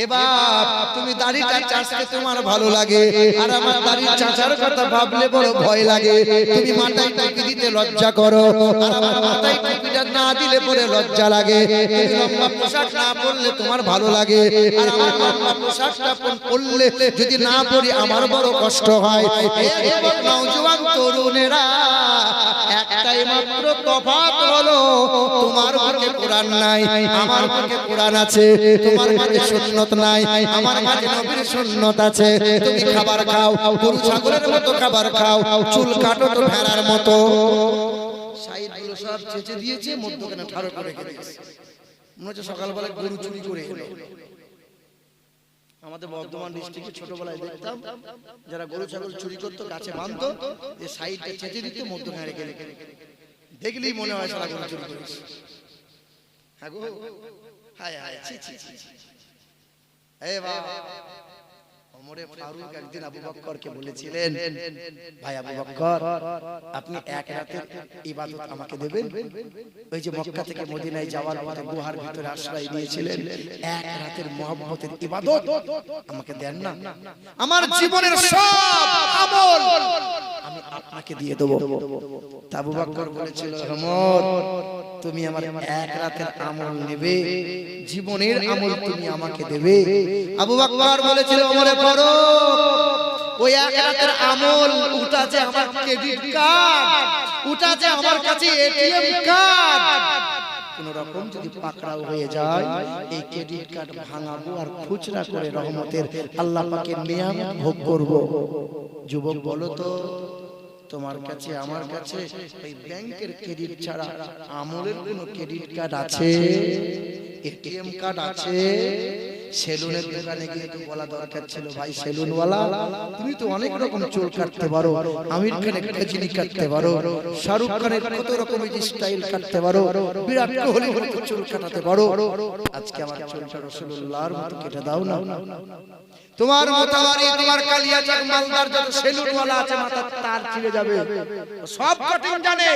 Speaker 1: এবার তুমি দাড়িটা চাচতে তোমার ভালো লাগে, আর আমার দাড়ি চাচার কথা ভাবলে বড় ভয় লাগে। তুমি মাথায় টুপি দিতে লজ্জা করো, আর আমার মাথায় টুপিটা না দিলে পরে লজ্জা লাগে। তুমি লম্বা পোশাক না পরলে তোমার ভালো লাগে, আর আমার লম্বা পোশাকটা পরলে যদি না পরি আমার বড় কষ্ট হয়। এই নওজোয়ান তরুণেরা, একটাই মাত্র তফাৎ হলো তোমার বুকে কোরআন নাই, আমার বুকে কোরআন আছে। তোমার কাছে সুন্নাত নাই, আমার কাছে নবীর সুন্নাত আছে। তুমি খাবার খাও গরু ছাগলের মতো খাবার খাও, চুল কাটো তো ভেড়ার মতো। সাইডগুলো সব চেঁচে দিয়েছে, মধ্যখানে ঠাড়ো করে রেখে দিয়েছে, মনে হচ্ছে সকালবেলা গরু চুরি করে এলো। আমাদের বর্ধমান ডিস্ট্রিক্টে ছোটবেলায় দেখতাম যারা গরু ছাগল চুরি করতো গাছে বাঁধতো, এই সাইডটা চেঁচে দিত, মধ্যখানে রেখে রেখে দেখলেই মনে হয় সারা গরু চুরি করেছে। হ্যাঁ গো, হায় হায়, ছি ছি ছি। এ বাবা, ওমরে ফারুক একদিন আবু বকরকে বলেছিলেন, ভাই আবু বকর, আপনি এক রাতের ইবাদত আমাকে দেবেন? ওই যে মক্কা থেকে মদিনায় যাওয়ার পথে গুহার ভিতরে আশ্রয় নিয়েছিলেন, এক রাতের মহব্বতের ইবাদত আমাকে দেন না? আমার জীবনের সব আমল আমি আপনাকে দিয়ে দেব। আবু বকর বলেছিল, ওমর, তুমি আমার এক রাতের আমল নেবে, জীবনের আমল তুমি আমাকে দেবে? আবু বকর বলেছিল, ওমরে ফারুক, ওই এক রাতের আমল ওটা যে আমার ক্রেডিট কার্ড, ওটা যে আমার কাছে এটিএম কার্ড, কোন রকম যদি পাকড়াও হয়ে যায় এই ক্রেডিট কার্ড ভাঙাবো আর খুচরা করে রহমতের আল্লাহ পাকের নিয়ামত ভোগ করব। যুবক বলো তো, তোমার কাছে আমার কাছে এই ব্যাংকের ক্রেডিট ছাড়া আমলের কোন ক্রেডিট কার্ড আছে? এটিএম কার্ড আছে? সেলুনের দোকানে গিয়ে তো বলা দরকার ছিল, ভাই সেলুনওয়ালা তুমি তো অনেক রকম চুল কাটতে পারো, আমির খানের কাজলি কাটতে পারো, শাহরুখ খানের কত রকমের স্টাইল কাটতে পারো, বিরাট কোহলির মতো চুল কাটাতে পারো, আজকে আমার চুলটা রাসূলুল্লাহর মতো কেটে দাও না। তোমার মাথাবাড়ি তোমার কালিয়াচক মালদার যত সেলুনওয়ালা আছে মাথার তার ছিঁড়ে যাবে, সব কাটিং জানে,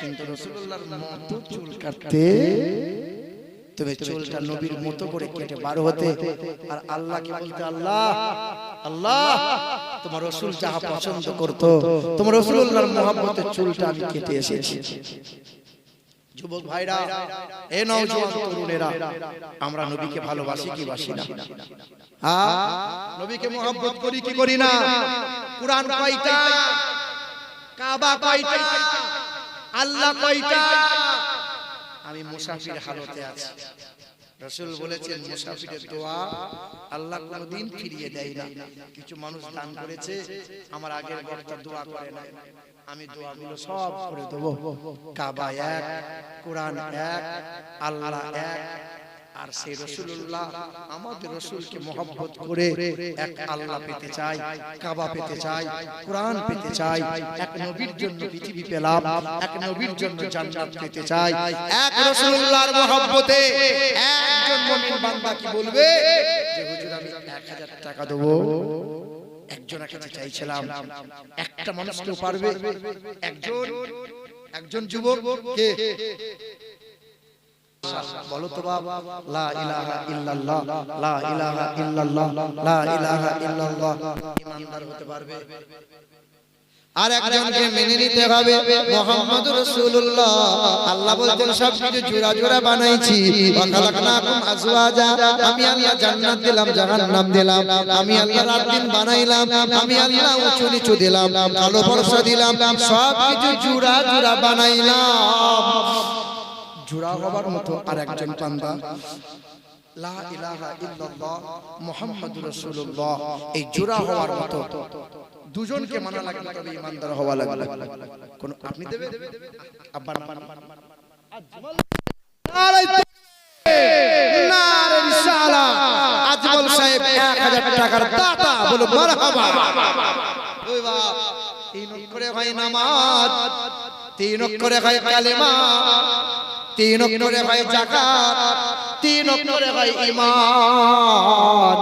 Speaker 1: কিন্তু রাসূলুল্লাহর মতো চুল কাটতে তুমি চুলটা নবীর মতো করে কেটে বার হতে আর আল্লাহকে বলতে, আল্লাহ আল্লাহ তোমার রাসূল যাহা পছন্দ করতো তোমার রাসূলুল্লাহর মহব্বতে চুলটা আমি কেটে এসেছি। যুবক ভাইরা, এ নওজোয়ান তরুণেরা, আমরা নবীকে ভালোবাসি কি বাসি না? নবীকে মহব্বত করি কি করি না? কুরআন কয়টা? কাবা কয়টা? আল্লাহ কয়টা? আমি মুসাফির হালতে আছি, রাসূল বলেছেন মুসাফিরের দোয়া আল্লাহ কোনদিন ফিরিয়ে দেয় না। কিছু মানুষ দান করেছে, আমার আগের বক্তা দোয়া করে না, আমি দোয়াগুলো সব করে দেব। কাবা এক, কুরআন এক, আল্লাহ এক, আর সেই রাসূলুল্লাহ আমাদের রাসূলকে মহব্বত করে এক আল্লাহ পেতে চাই, কাবা পেতে চাই, কুরআন পেতে চাই, এক নবীর জন্য পৃথিবী পেলাম, এক নবীর জন্য জান্নাত পেতে চাই। এক রাসূলুল্লাহর মহব্বতে একজন মুমিন বান্দা কি বলবে যে হুজুর আমি 1000 টাকা দেব? একজনের কাছে চাইছিলাম, একটা মানুষ কেউ পারবে? একজন যুবক কে বলো তো বাবা, লা ইলাহা ইল্লাল্লাহ, লা ইলাহা ইল্লাল্লাহ, লা ইলাহা ইল্লাল্লাহ ঈমানদার হতে পারবে? আর একজনকে মেনে নিতে হবে মুহাম্মদুর রাসূলুল্লাহ। আল্লাহ বলতেন সবকিছু জোড়া জোড়া বানাইছি, ওয়া খালাকনাকুম আজওয়াজা, আমি আল্লাহ জান্নাত দিলাম, জাহান্নাম দিলাম, আমি আল্লাহ রাত দিন বানাইলাম, আমি আল্লাহ উঁচু নিচু দিলাম, আলো বর্ষা দিলাম, সবকিছু জোড়া জোড়া বানাইলাম। জোড়া হবার মতো আর একজন বান্দা লা ইলাহা ইল্লাল্লাহ মুহাম্মাদুর রাসূলুল্লাহ, এই জোড়া হওয়ার মতো দুজনকে মানা লাগবে, তবে ঈমানদার হওয়া লাগবে। কোন আপনি দেবে আব্বার নারে রিসালা আজমল সাহেব 1000 টাকার দাতা, বলো মারহাবা। ওই বাপ, 3 অক্ষরে হয় নামাজ, 3 অক্ষরে হয় কালেমা, 3 অক্ষরে হয় যাকাত, 3 অক্ষরে হয় ঈমান।